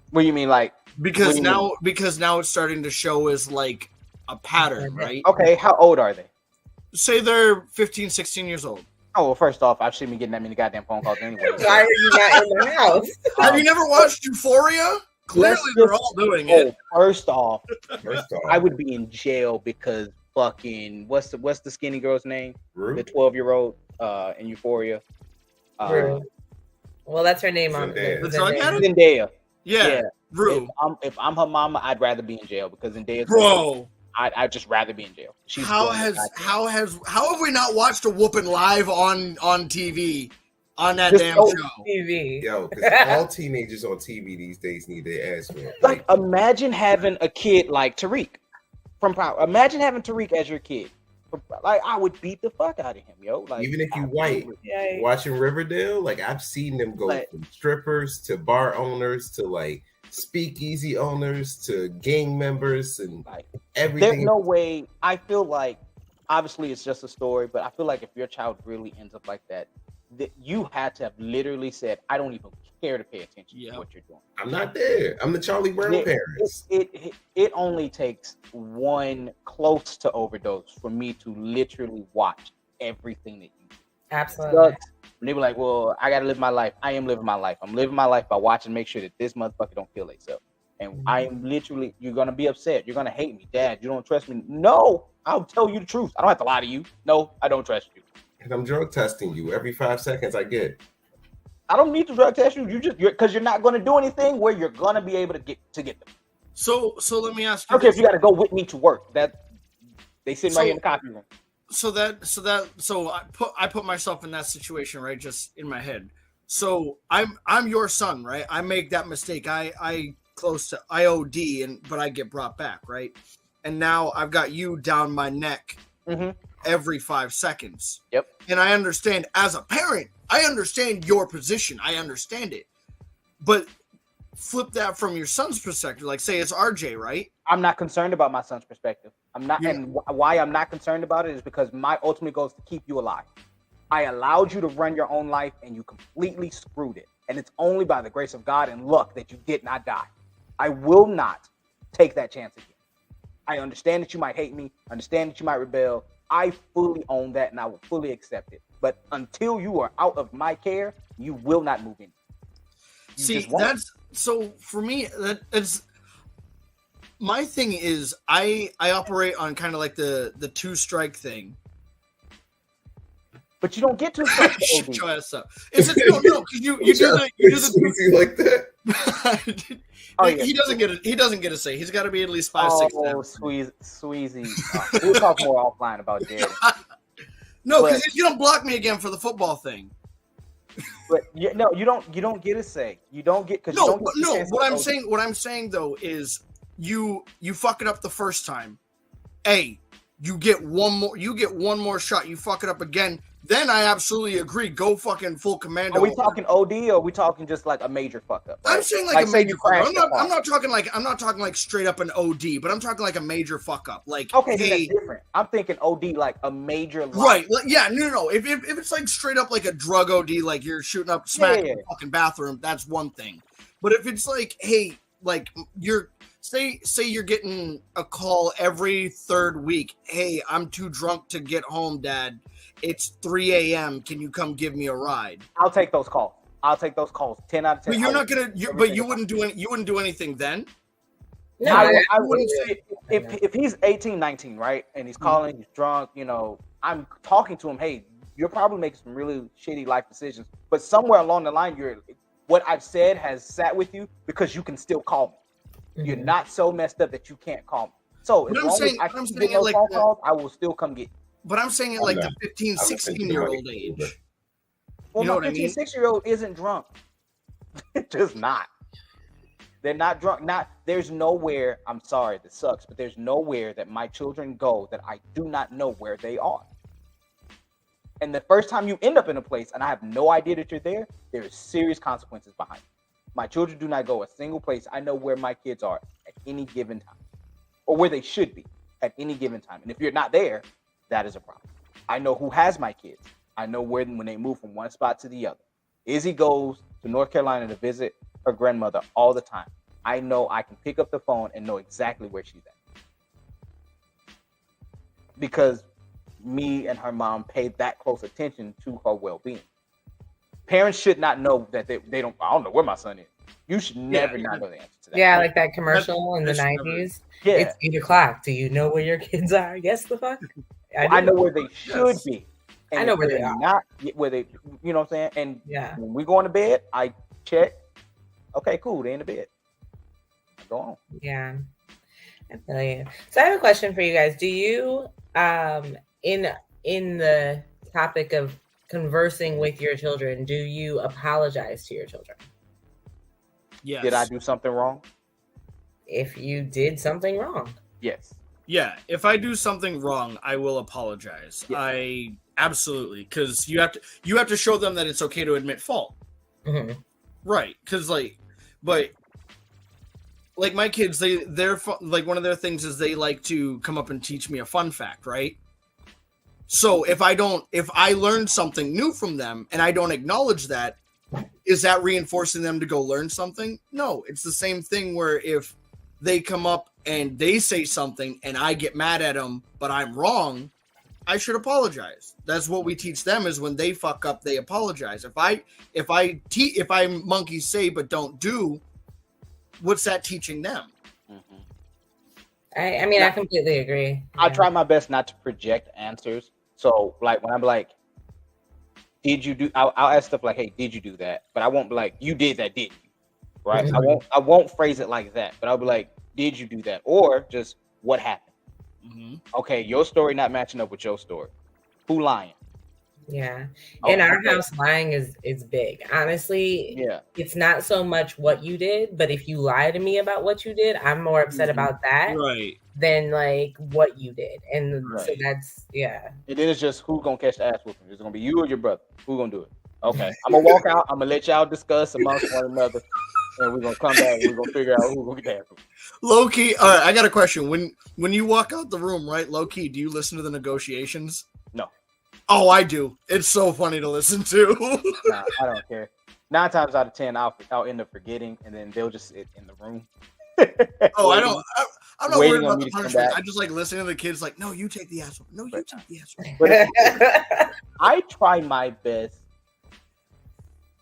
What do you mean, like? Because now it's starting to show as like a pattern, right? Okay, how old are they? Say they're 15, 16 years old. Oh, well, first off, I shouldn't be getting that many goddamn phone calls anyway. Why are you not in the house? Have you never watched Euphoria? Clearly, they're all doing it. First off, I would be in jail because fucking what's the skinny girl's name? Rue? The 12-year-old in Euphoria. Rue. Well, that's her name on Zendaya. Yeah. Rue. If I'm her mama, I'd rather be in jail because Zendaya's bro. I'd just rather be in jail. How have we not watched a whooping live on TV on that damn show? TV. Yo, because all teenagers on TV these days need their ass whooped. Like, imagine having a kid like Tariq from Power. Imagine having Tariq as your kid. Like, I would beat the fuck out of him, yo. Like, even if you white, watching Riverdale, like I've seen them go from strippers to bar owners to like speakeasy owners to gang members and like everything. There's no way. I feel like, obviously it's just a story, but I feel like if your child really ends up like that you had to have literally said, I don't even care to pay attention to what you're doing. I'm not there. I'm the Charlie Brown parents. It only takes one close to overdose for me to literally watch everything that you do. Absolutely. And they were like, well, I got to live my life. I am living my life. I'm living my life by watching, make sure that this motherfucker don't kill himself. And I am literally, you're going to be upset. You're going to hate me. Dad, you don't trust me. No, I'll tell you the truth. I don't have to lie to you. No, I don't trust you. And I'm drug testing you every 5 seconds I get. I don't need to drug test you. Because you're not going to do anything where you're going to be able to get them. So let me ask you. Okay, if you got to go with me to work, that they sit right here in the coffee room. So I put myself in that situation, right? Just in my head. So I'm your son, right? I make that mistake. I close to IOD, but I get brought back, right? And now I've got you down my neck every 5 seconds. Yep. And I understand, as a parent, I understand your position. I understand it. But flip that from your son's perspective. Like, say it's RJ, right? I'm not concerned about my son's perspective. I'm not, and why I'm not concerned about it is because my ultimate goal is to keep you alive. I allowed you to run your own life, and you completely screwed it. And it's only by the grace of God and luck that you did not die. I will not take that chance again. I understand that you might hate me. Understand that you might rebel. I fully own that, and I will fully accept it. But until you are out of my care, you will not move in. See, that's so for me. That's my thing. Is I operate on kind of like the 2-strike thing. But you don't get to strike. Shut your ass up. It's no, because you do the like that. He doesn't get it. He doesn't get a say. He's got to be at least 5, 6. Oh, Sweezy. We'll talk more offline about Jared. No, because you don't block me again for the football thing. But you don't get a say. You don't get because What I'm saying though is you fuck it up the first time. You get one more shot. You fuck it up again. Then I absolutely agree. Go fucking full commando. Are we talking OD or are we talking just like a major fuck up? Right? I'm saying like a major fuck up. I'm not talking like straight up an OD, but I'm talking like a major fuck up. Like, okay, that's different. I'm thinking OD like a major lie. Right. Like, yeah, no. If it's like straight up like a drug OD, like you're shooting up smack in the fucking bathroom, that's one thing. But if it's like, hey, like you're say you're getting a call every 3rd week, hey, I'm too drunk to get home, Dad. It's 3 a.m. Can you come give me a ride? I'll take those calls. 10 out of 10. But you're not gonna. But you wouldn't do anything then. No, I wouldn't say if he's 18, 19, right, and he's calling, he's drunk. I'm talking to him. Hey, you're probably making some really shitty life decisions, but somewhere along the line, what I've said has sat with you because you can still call me. You're not so messed up that you can't call me. So as long as I can get those phone calls, I will still come get you. But I'm saying it like the 15, 16-year-old age. Well, you know my 15, 6-year-old isn't drunk. Just not. They're not drunk. There's nowhere, I'm sorry, this sucks, but there's nowhere that my children go that I do not know where they are. And the first time you end up in a place and I have no idea that you're there, there's serious consequences behind it. My children do not go a single place. I know where my kids are at any given time, or where they should be at any given time. And if you're not there, that is a problem. I know who has my kids. I know when they move from one spot to the other. Izzy goes to North Carolina to visit her grandmother all the time. I know I can pick up the phone and know exactly where she's at. Because me and her mom pay that close attention to her well-being. Parents should not know that they don't. I don't know where my son is. You should never not know the answer to that. Yeah, like that commercial in the 90s. Yeah. It's 8 o'clock. Do you know where your kids are? Yes, the fuck. I know where they should be. And I know where they are. Not where they, you know what I'm saying? And when we go into bed, I check. Okay, cool. They're in the bed. Go on. Yeah. I feel you. So I have a question for you guys. Do you, in the topic of conversing with your children, do you apologize to your children? Yes. Did I do something wrong? If you did something wrong. Yes. Yeah, if I do something wrong, I will apologize. Yeah. I absolutely, because you have to show them that it's okay to admit fault. Mm-hmm. Right, because but my kids, they're like, one of their things is they like to come up and teach me a fun fact, right? So if I learn something new from them and I don't acknowledge that, is that reinforcing them to go learn something? No, it's the same thing where if they come up and they say something and I get mad at them, but I'm wrong, I should apologize. That's what we teach them, is when they fuck up, they apologize. If I monkey say but don't do, what's that teaching them? Mm-hmm. I mean, I completely agree. I try my best not to project answers. So, like, when I'm like, did you do? I'll ask stuff like, "Hey, did you do that?" But I won't be like, "You did that, didn't you?" Right? Mhm. I won't phrase it like that. But I'll be like, "Did you do that?" Or just, "What happened?" Mm-hmm. Okay, your story not matching up with your story. Who lying? Yeah. Oh, In our okay. house, lying is big. Honestly, Yeah. it's not so much what you did, but if you lie to me about what you did, I'm more upset about that Right. than like what you did. And so Right. that's, yeah. And then it's just who gonna catch the ass whooping? Is it gonna be you or your brother? Who gonna do it? Okay, I'm gonna walk out. I'm gonna let y'all discuss amongst one another, and we're gonna come back and we're gonna figure out who's gonna get the ass whooping. Low key. All right, I got a question. When you walk out the room, right? Low key, do you listen to the negotiations? No. Oh, I do. It's so funny to listen to. Nah, I don't care. 9 times out of 10, I'll end up forgetting, and then they'll just sit in the room. Oh, I waiting, don't. I'm not waiting worried on about me the to come punishment. back. I just like listening to the kids. Like, no, you take the asshole. No, you But- take the asshole. But I try my best.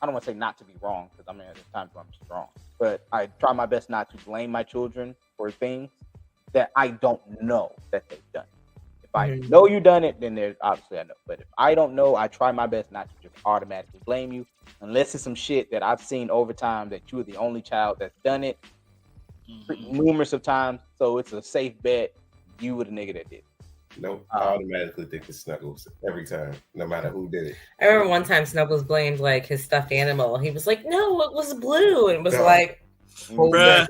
I don't want to say not to be wrong, because I mean, there's times where I'm just wrong. But I try my best not to blame my children for things that I don't know that they've done. If I know you done it, then there's obviously I know. But if I don't know, I try my best not to just automatically blame you, unless it's some shit that I've seen over time that you are the only child that's done it numerous of times. So it's a safe bet you were the nigga that did it. Nope, I automatically think it's Snuggles every time, no matter who did it. I remember one time Snuggles blamed like his stuffed animal. He was like, "No, it was blue," and it was like, Bruh.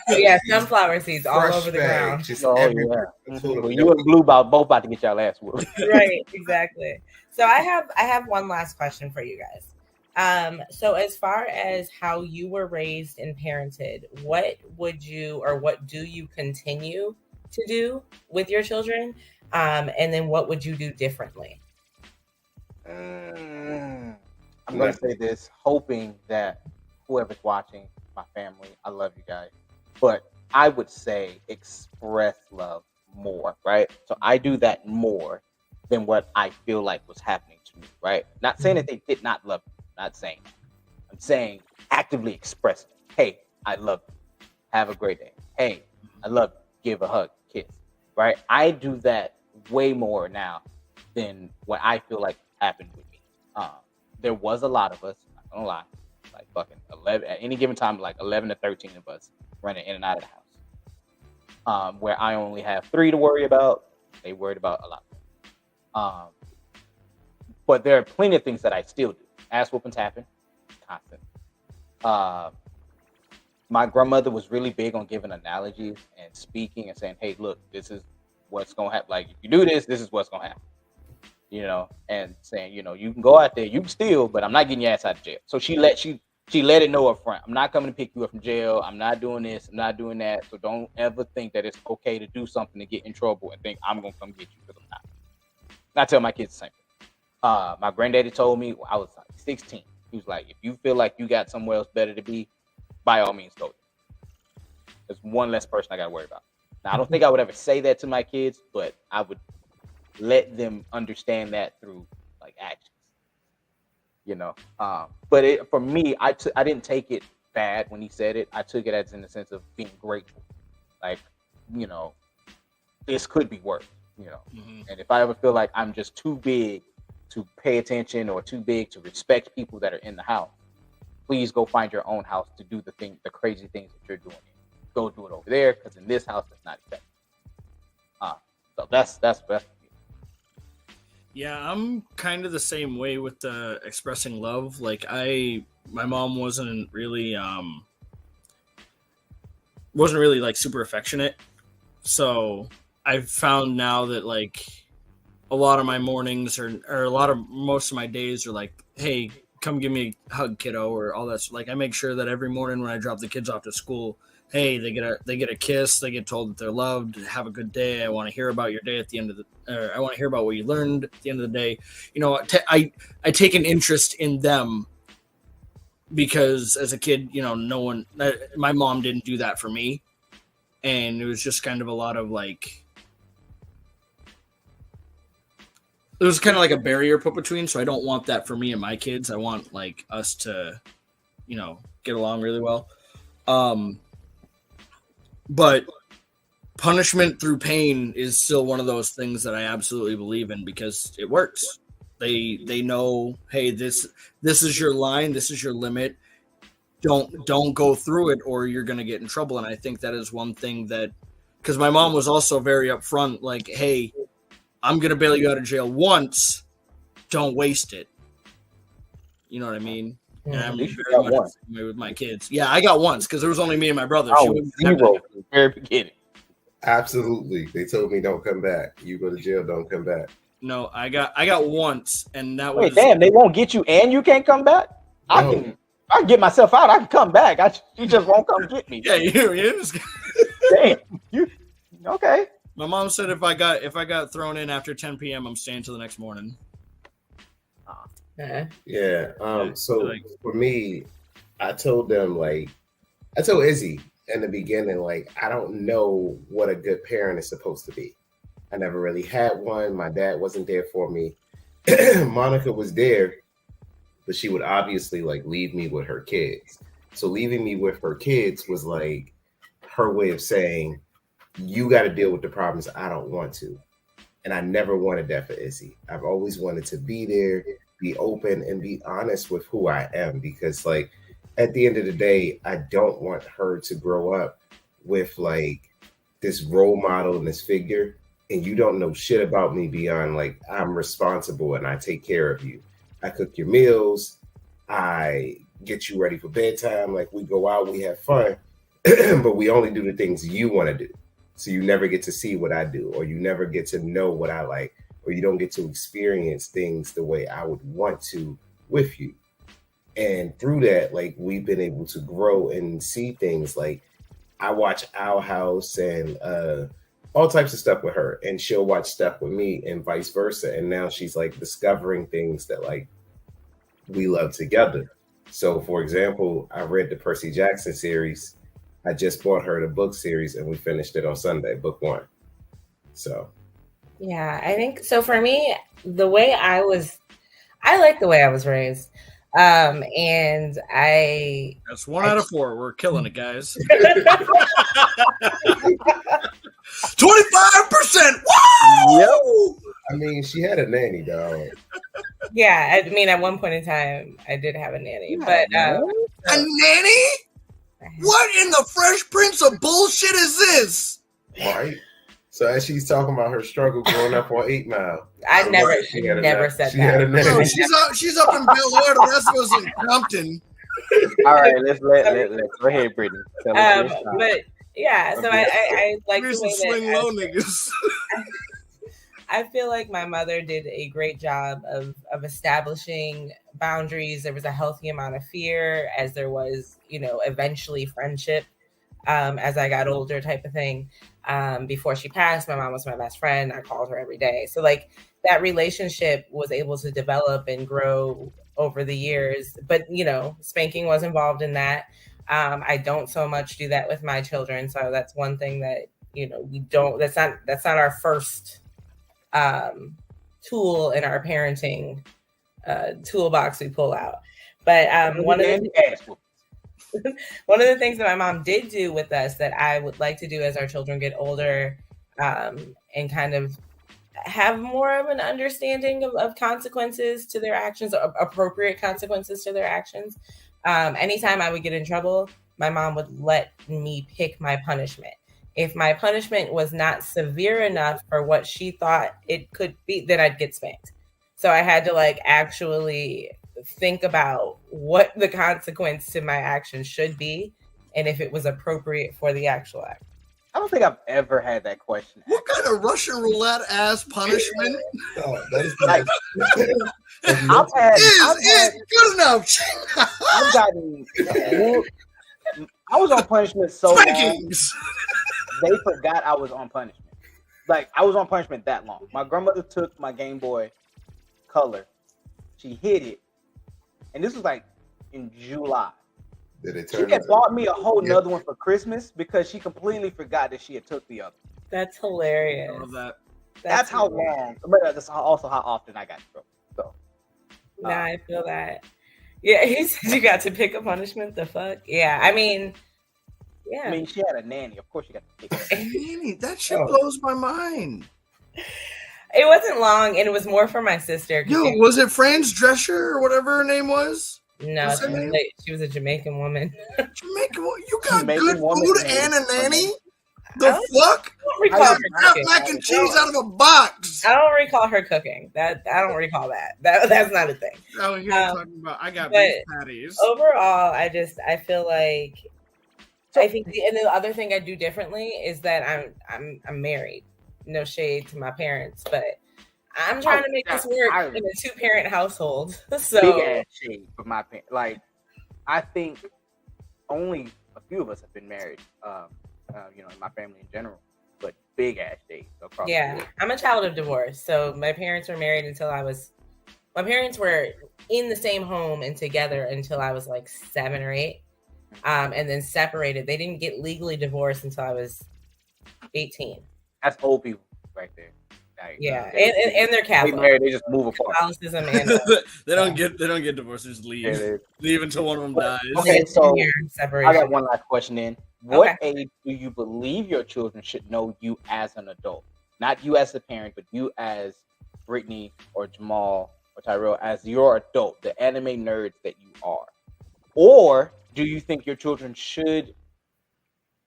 yeah, sunflower seeds all over the ground. Just Oh everywhere. yeah. Well, you and Blue both about to get y'all ass whooped. Right, exactly. So I have one last question for you guys. So as far as how you were raised and parented, what would you or what do you continue to do with your children? And then what would you do differently? I'm going to say this, hoping that whoever's watching, my family, I love you guys, but I would say express love more, right? So I do that more than what I feel like was happening to me, right? Not saying that they did not love me, not saying that. I'm saying actively express it. Hey, I love you. Have a great day. Hey, I love you. Give a hug, kiss, right? I do that way more now than what I feel like happened with me. There was a lot of us, not gonna lie, like fucking 11 at any given time, like 11 to 13 of us running in and out of the house. Where I only have 3 to worry about, they worried about a lot. But there are plenty of things that I still do. Ass whoopings happen, constant. My grandmother was really big on giving analogies and speaking and saying, "Hey, look, this is what's gonna happen. Like, if you do this, this is what's gonna happen." You know, and saying, you know, you can go out there, you can steal, but I'm not getting your ass out of jail. So she let it know up front. I'm not coming to pick you up from jail. I'm not doing this. I'm not doing that. So don't ever think that it's okay to do something to get in trouble and think I'm gonna come get you, because I'm not. And I tell my kids the same thing. My granddaddy told me when I was like 16. He was like, if you feel like you got somewhere else better to be, by all means go. There's one less person I got to worry about. Now, I don't think I would ever say that to my kids, but I would let them understand that through like actions, you know. But for me, I didn't take it bad when he said it. I took it as in the sense of being grateful, like, you know, this could be worse, you know. And if I ever feel like I'm just too big to pay attention or too big to respect people that are in the house, please go find your own house to do the crazy things that you're doing. go do it over there because in this house that's not effective. So that's. Yeah, I'm kind of the same way with the expressing love. Like my mom wasn't really like super affectionate. So I've found now that like a lot of my mornings or most of my days are like, hey, come give me a hug, kiddo, or all that. Like I make sure that every morning when I drop the kids off to school, hey, they get a kiss, they get told that they're loved, have a good day. I want to hear about your day at the end of I want to hear about what you learned at the end of the day. You know, I take an interest in them because as a kid, you know, my mom didn't do that for me. And it was just kind of a lot of like, it was kind of like a barrier put between. So I don't want that for me and my kids. I want like us to, you know, get along really well. But punishment through pain is still one of those things that I absolutely believe in because it works. They know, hey, this is your line, this is your limit. Don't go through it or you're going to get in trouble. And I think that is one thing that, because my mom was also very upfront, like, hey, I'm going to bail you out of jail once. Don't waste it. You know what I mean? And I'm very much with my kids. Yeah, I got once because there was only me and my brother. Zero from the very beginning. Absolutely. They told me don't come back. You go to jail, don't come back. No, I got once, and that was. Wait, damn! They won't get you, and you can't come back. No. I can get myself out. I can come back. You just won't come get me. Yeah, you just. Damn, you okay? My mom said if I got thrown in after 10 p.m., I'm staying till the next morning. Yeah. So like, for me, I told Izzy in the beginning, like, I don't know what a good parent is supposed to be. I never really had one. My dad wasn't there for me. Monica was there, but she would obviously like leave me with her kids. So leaving me with her kids was like her way of saying, you got to deal with the problems. I don't want to. And I never wanted that for Izzy. I've always wanted to be there, be open, and be honest with who I am. Because like at the end of the day, I don't want her to grow up with like this role model and this figure. And you don't know shit about me beyond like I'm responsible and I take care of you. I cook your meals. I get you ready for bedtime. Like we go out, we have fun, but we only do the things you want to do. So you never get to see what I do, or you never get to know what I like, or you don't get to experience things the way I would want to with you. And through that, like we've been able to grow and see things. Like I watch Our House and all types of stuff with her, and she'll watch stuff with me and vice versa. And now she's like discovering things that like we love together. So for example, I read the Percy Jackson series. I just bought her the book series and we finished it on Sunday, book 1. So yeah, I think so. For me, I like the way I was raised. And that's 1 out of 4. We're killing it, guys. 25%. Whoa! Yep. I mean, she had a nanny, dog. Yeah, I mean, at one point in time, I did have a nanny, but a nanny? What in the Fresh Prince of bullshit is this? Right. So as she's talking about her struggle growing up on 8 Mile, I never said she that. Had a nanny. No, she's up in Bel Air. The rest of us in Compton. All right, let's go ahead, Brittany. But yeah, so I like Here's the way swing that low niggas. I feel like my mother did a great job of establishing boundaries. There was a healthy amount of fear, as there was, eventually friendship as I got older, type of thing. Before she passed, my mom was my best friend. I called her every day. So like that relationship was able to develop and grow over the years. But, spanking was involved in that. I don't so much do that with my children. So that's one thing that, we don't, that's not our first tool in our parenting toolbox we pull out. But one of the things that my mom did do with us that I would like to do as our children get older and kind of have more of an understanding of consequences to their actions, or appropriate consequences to their actions. Anytime I would get in trouble, my mom would let me pick my punishment. If my punishment was not severe enough for what she thought it could be, then I'd get spanked. So I had to like actually think about what the consequence to my action should be and if it was appropriate for the actual act. I don't think I've ever had that question. What kind of Russian roulette ass punishment? Oh, that is Like, I've Is good enough. I've gotten. I was on punishment so long, Spankings. they forgot I was on punishment. Like, I was on punishment that long. My grandmother took my Game Boy Color. She hid it. And this was like in July. Did it She turn had into- bought me a whole nother one for Christmas because she completely forgot that she had took the other. That's hilarious. I love that. That's how long, but that's also how often I got in trouble. So, Nah, I feel that. Yeah, he said you got to pick a punishment. The fuck? Yeah, I mean, yeah. I mean, she had a nanny. Of course, you got to pick it. Nanny, that shit Oh. blows my mind. It wasn't long, and it was more for my sister. 'cause Yo, was it Franz Drescher or whatever her name was? no, what's her name? she was a Jamaican woman. Jamaican, you got Jamaican good woman food name. and a nanny? I The don't- fuck? I don't recall I her don't- Got cooking. mac and cheese out of a box. I don't recall her cooking. That I don't recall that. That's not a thing. Oh, you're talking about I got but beef patties. Overall, I feel like I think and the other thing I do differently is that I'm married. No shade to my parents, but I'm trying to make this work in a 2-parent household. So Big ass shade for my parents. Like, I think only a few of us have been married. In my family in general, but big ass shade across the yeah, board. I'm a child of divorce. So my parents were married my parents were in the same home and together until I was like 7 or 8. And then separated. They didn't get legally divorced until I was 18. That's old people right there. Like, Yeah, they and they're Catholic. married, they just move apart. Catholicism and they don't get divorced. They just leave. Yeah, Leave until one of them dies. Okay, so separation. I got one last question in. What Okay. age do you believe your children should know you as an adult? Not you as a parent, but you as Brittany or Jamal or Tyrell as your adult, the anime nerds that you are. Or do you think your children should,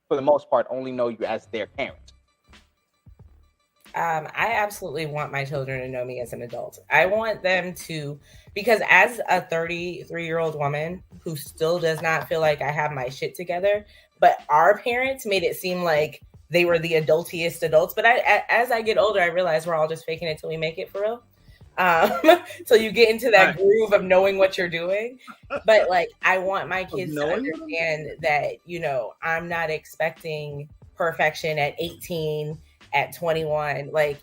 for the most part, only know you as their parent? I absolutely want my children to know me as an adult. I want them to, because as a 33-year-old woman who still does not feel like I have my shit together, but our parents made it seem like they were the adultiest adults. But as I get older, I realize we're all just faking it till we make it for real. So you get into that groove of knowing what you're doing. But like, I want my kids to understand that, I'm not expecting perfection at 18, at 21. Like,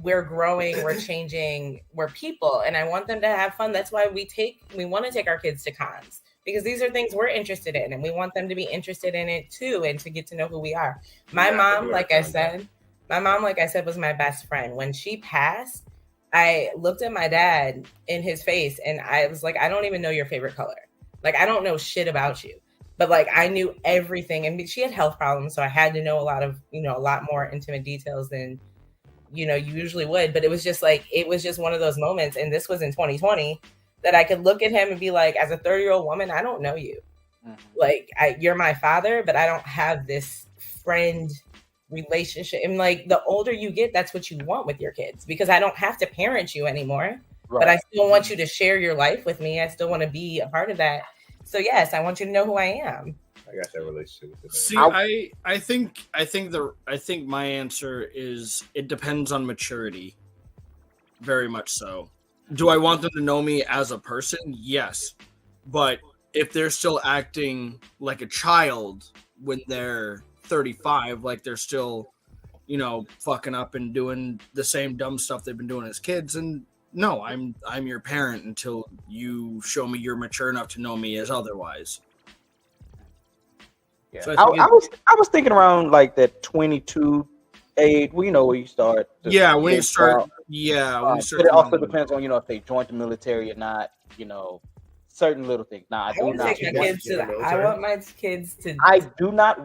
we're growing, we're changing, we're people, and I want them to have fun. That's why we want to take our kids to cons, because these are things we're interested in, and we want them to be interested in it too, and to get to know who we are. My mom, like I said, was my best friend. When she passed, I looked at my dad in his face and I was like, I don't even know your favorite color. Like, I don't know shit about you. But like, I knew everything. And she had health problems, so I had to know a lot more intimate details than, you usually would. But it was just one of those moments. And this was in 2020 that I could look at him and be like, as a 30-year-old woman, I don't know you. Mm-hmm. Like, you're my father, but I don't have this friend relationship. And like, the older you get, that's what you want with your kids, because I don't have to parent you anymore, right. But I still want you to share your life with me. I still want to be a part of that. So yes, I want you to know who I am. I got that relationship with See, I think my answer is it depends on maturity. Very much so. Do I want them to know me as a person? Yes. But if they're still acting like a child when they're 35, like they're still, fucking up and doing the same dumb stuff they've been doing as kids, and no, I'm your parent until you show me you're mature enough to know me as otherwise. Yeah, so I was thinking around like that 22 age, where you start. When you start. But it also depends on if they joined the military or not. Certain little things. I do not want my kids to. I do not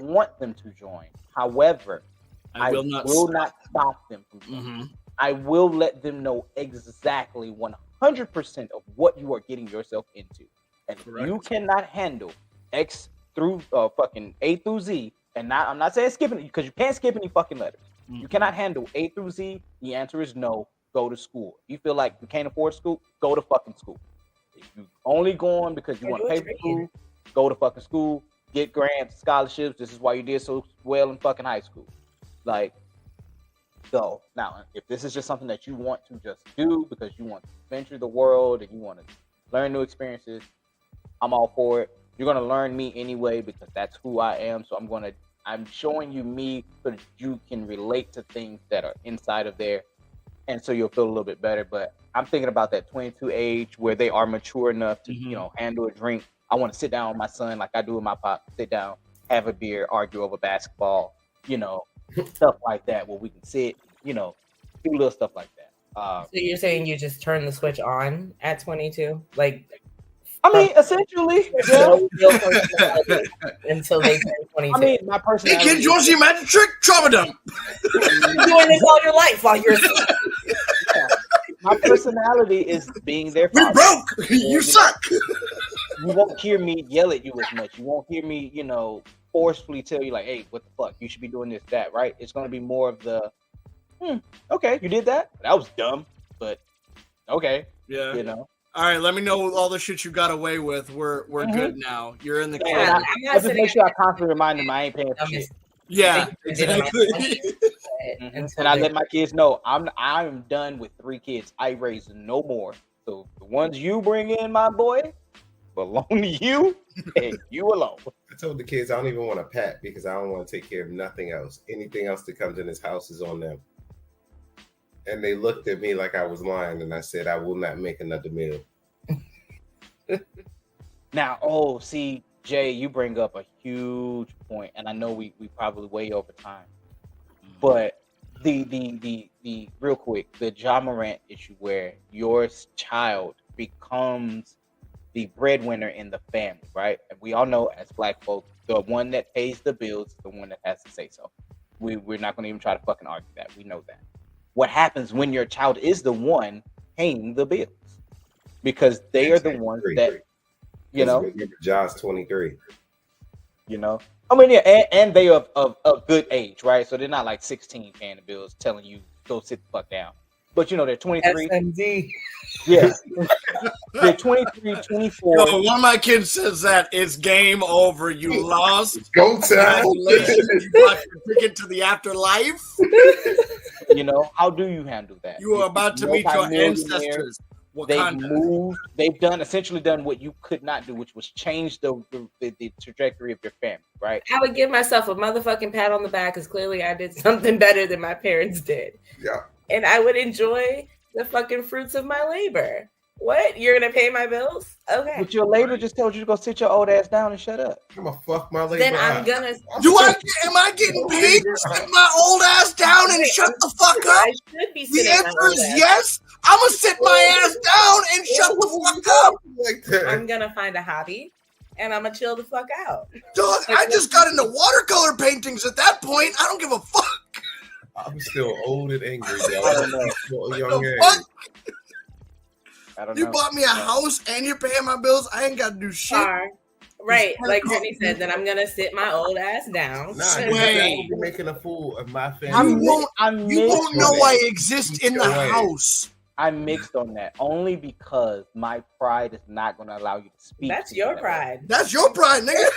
want them to join. However, I will not stop them from joining. Mm-hmm. I will let them know exactly 100% of what you are getting yourself into. And if Correct. you cannot handle X through fucking A through Z, and I'm not saying skipping it because you can't skip any fucking letters. Mm-hmm. You cannot handle A through Z. The answer is no. Go to school. You feel like you can't afford school? Go to fucking school. If you only going because you want to pay for school, go to fucking school. Get grants, scholarships. This is why you did so well in fucking high school. Like, go. Now, if this is just something that you want to just do because you want to venture the world and you want to learn new experiences, I'm all for it. You're going to learn me anyway because that's who I am. So I'm showing you me so that you can relate to things that are inside of there. And so you'll feel a little bit better. But I'm thinking about that 22 age where they are mature enough to, handle a drink. I want to sit down with my son like I do with my pop, sit down, have a beer, argue over basketball, stuff like that where we can sit, do little stuff like that. So you're saying you just turn the switch on at 22? Like, I mean, essentially, until they turn 22. I mean, my personality. Hey, kid, you want to see a magic trick? Trauma dump. You're doing this all your life while you're My personality is being there. We broke. You suck. You won't hear me yell at you as much. You won't hear me, forcefully tell you like, "Hey, what the fuck? You should be doing this, that." Right? It's going to be more of the, okay, you did that. That was dumb, but okay. Yeah. All right, let me know all the shit you got away with. We're good now. You're in the clear. I just make sure I constantly remind them I ain't paying for shit. Yeah, exactly. And I let my kids know I'm done with 3 kids. I raise no more. So the ones you bring in, my boy, belong to you and you alone. I told the kids I don't even want a pet because I don't want to take care of nothing else. Anything else that comes in this house is on them. And they looked at me like I was lying, and I said, I will not make another meal. Now, see, Jay, you bring up a huge point, and I know we probably way over time. But the real quick, the Ja Morant issue where your child becomes the breadwinner in the family, right? And we all know as Black folks, the one that pays the bills is the one that has to say so. We're not going to even try to fucking argue that. We know that. What happens when your child is the one paying the bills? Because they are the ones that, Ja's 23. I mean, yeah, and they are of good age, right? So they're not like 16 paying the bills, telling you go sit the fuck down. But they're 23. SMD. Yeah, they're 23, 24. Yo, one of my kids says that it's game over. You lost. Go tell. Congratulations, you got your ticket to the afterlife. How do you handle that? You are about to meet your ancestors. They've essentially done what you could not do, which was change the trajectory of your family, right? I would give myself a motherfucking pat on the back because clearly I did something better than my parents did. Yeah. And I would enjoy the fucking fruits of my labor. What? You're gonna pay my bills? Okay. But your labor just told you to go sit your old ass down and shut up. I'm gonna fuck my labor. Then I'm gonna. Am I getting paid to sit my old ass down and shut the fuck up? I should be the answer is yes. I'm gonna sit my ass down and shut the fuck up. Like that. I'm gonna find a hobby, and I'm gonna chill the fuck out. Dog, I just got into watercolor paintings. At that point, I don't give a fuck. I'm still old and angry, I don't know. Still a young age. I don't You know. bought me a house and you're paying my bills. I ain't got to do shit. Right, like Brittany said, then I'm gonna sit my old ass down. Nah, you're making a fool of my family. You won't know I exist in the house. I'm mixed on that only because my pride is not going to allow you to speak. That's your pride. That's your pride, nigga.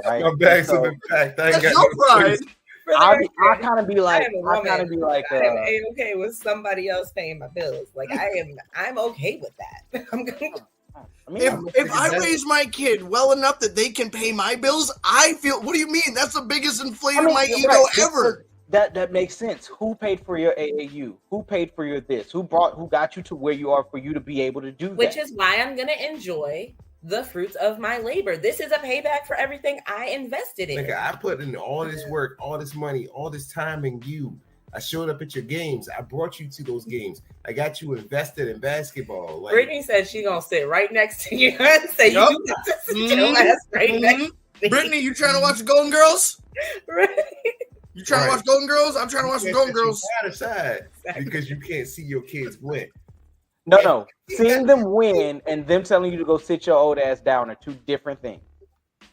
Right? My bags have been packed. I ain't That's got your pride. I kind of be like, I'm okay with somebody else paying my bills. Like I'm okay with that. I'm gonna. If I raise my kid well enough that they can pay my bills, I feel. What do you mean? That's the biggest inflator of my ego ever. That makes sense. Who paid for your AAU? Who paid for your this? Who got you to where you are for you to be able to do that? Which is why I'm gonna enjoy the fruits of my labor. This is a payback for everything I invested in. Nigga, I put in all this work, all this money, all this time in you. I showed up at your games. I brought you to those games. I got you invested in basketball. Like, Brittany said she's gonna sit right next to you and say, "You got to sit your ass right next to me." Brittany, you trying to watch the Golden Girls? Right. You trying to watch Golden Girls? I'm trying to watch the Golden Girls. Aside because you can't see your kids win. No. Seeing them win and them telling you to go sit your old ass down are two different things.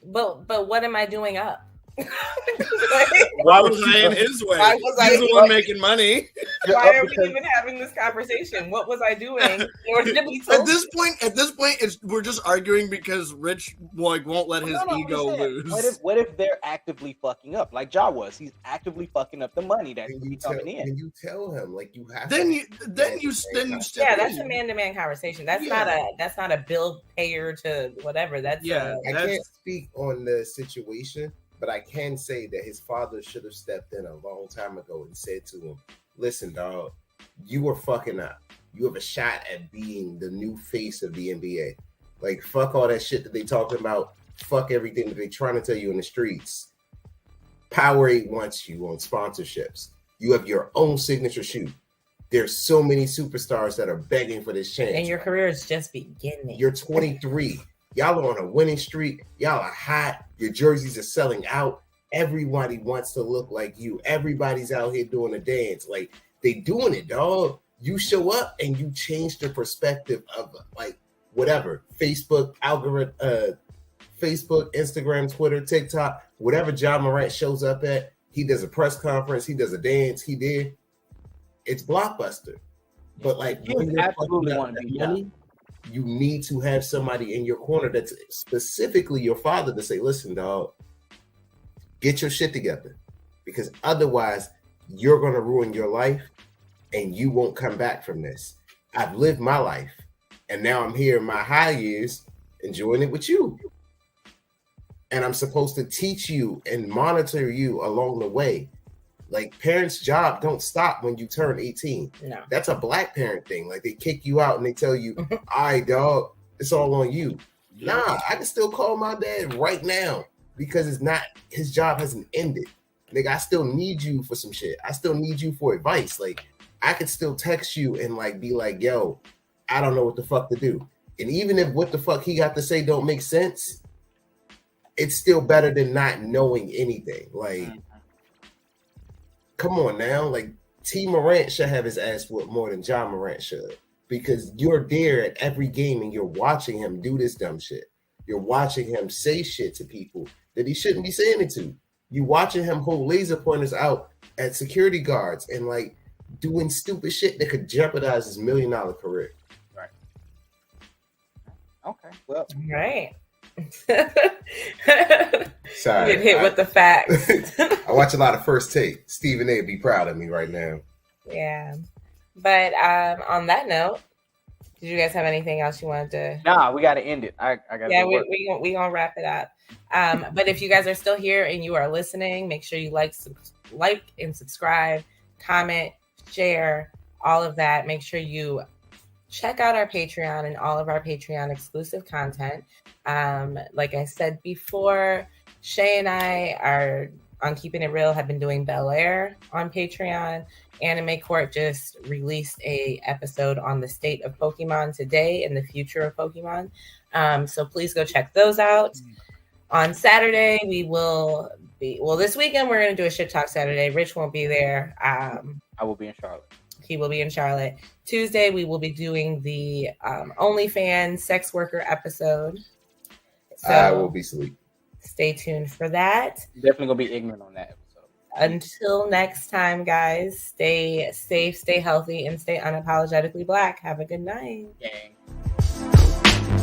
But what am I doing up? Why was I in his way? Why was He's I- the one making money. Why are we even having this conversation? What was I doing in order to be so At this point, we're just arguing because Rich won't let his ego lose. What if they're actively fucking up, like Ja was? He's actively fucking up the money that's coming in. And you tell him, like, you have. Then you step yeah, in. that's a man-to-man conversation. That's not a bill payer to whatever. That's yeah. I can't speak on the situation, but I can say that his father should have stepped in a long time ago and said to him, "Listen, dog, you were fucking up. You have a shot at being the new face of the NBA. Like, fuck all that shit that they talking about. Fuck everything that they trying to tell you in the streets. Powerade wants you on sponsorships. You have your own signature shoe. There's so many superstars that are begging for this chance. And your career is just beginning. You're 23. Y'all are on a winning streak. Y'all are hot. Your jerseys are selling out. Everybody wants to look like you. Everybody's out here doing a dance. Like, they doing it, dog. You show up and you change the perspective of, like, whatever. Facebook, algorithm, Facebook, Instagram, Twitter, TikTok, whatever Ja Morant shows up at, he does a press conference, he does a dance, he did. It's blockbuster. But, like, when you're absolutely want to be money, you need to have somebody in your corner that's specifically your father to say, "Listen, dog, get your shit together," because otherwise you're going to ruin your life and you won't come back from this. I've lived my life and now I'm here in my high years enjoying it with you. And I'm supposed to teach you and monitor you along the way. Like, parents' job don't stop when you turn 18. No. That's a black parent thing. Like, they kick you out and they tell you, "All right, dog, it's all on you." Nah, I can still call my dad right now because it's not, his job hasn't ended. Nigga, I still need you for some shit. I still need you for advice. Like, I could still text you and, like, be like, "Yo, I don't know what the fuck to do." And even if what the fuck he got to say don't make sense, it's still better than not knowing anything. Like, come on now. Like, T. Morant should have his ass whooped more than Ja Morant should, because you're there at every game and you're watching him do this dumb shit. You're watching him say shit to people that he shouldn't be saying it to. You watching him hold laser pointers out at security guards and, like, doing stupid shit that could jeopardize his $1 million career. Right. Okay. Well. Right. Sorry. You get hit with the facts. I watch a lot of First Take. Stephen A. be proud of me right now. Yeah. But on that note, did you guys have anything else you wanted to? Nah, we got to end it. I got to. Yeah, we gonna wrap it up. But if you guys are still here and you are listening, make sure you like and subscribe, comment, share, all of that. Make sure you check out our Patreon and all of our Patreon exclusive content. Like I said before, Shay and I are on Keeping It Real, have been doing Bel Air on Patreon. Anime Court just released a episode on the state of Pokemon today and the future of Pokemon. So please go check those out. On Saturday, we will be, this weekend we're going to do a Shit Talk Saturday. Rich won't be there. I will be in Charlotte. He will be in Charlotte. Tuesday, we will be doing the OnlyFans sex worker episode. So I will be asleep. Stay tuned for that. Definitely going to be ignorant on that episode. Until next time, guys, stay safe, stay healthy, and stay unapologetically black. Have a good night. Gang.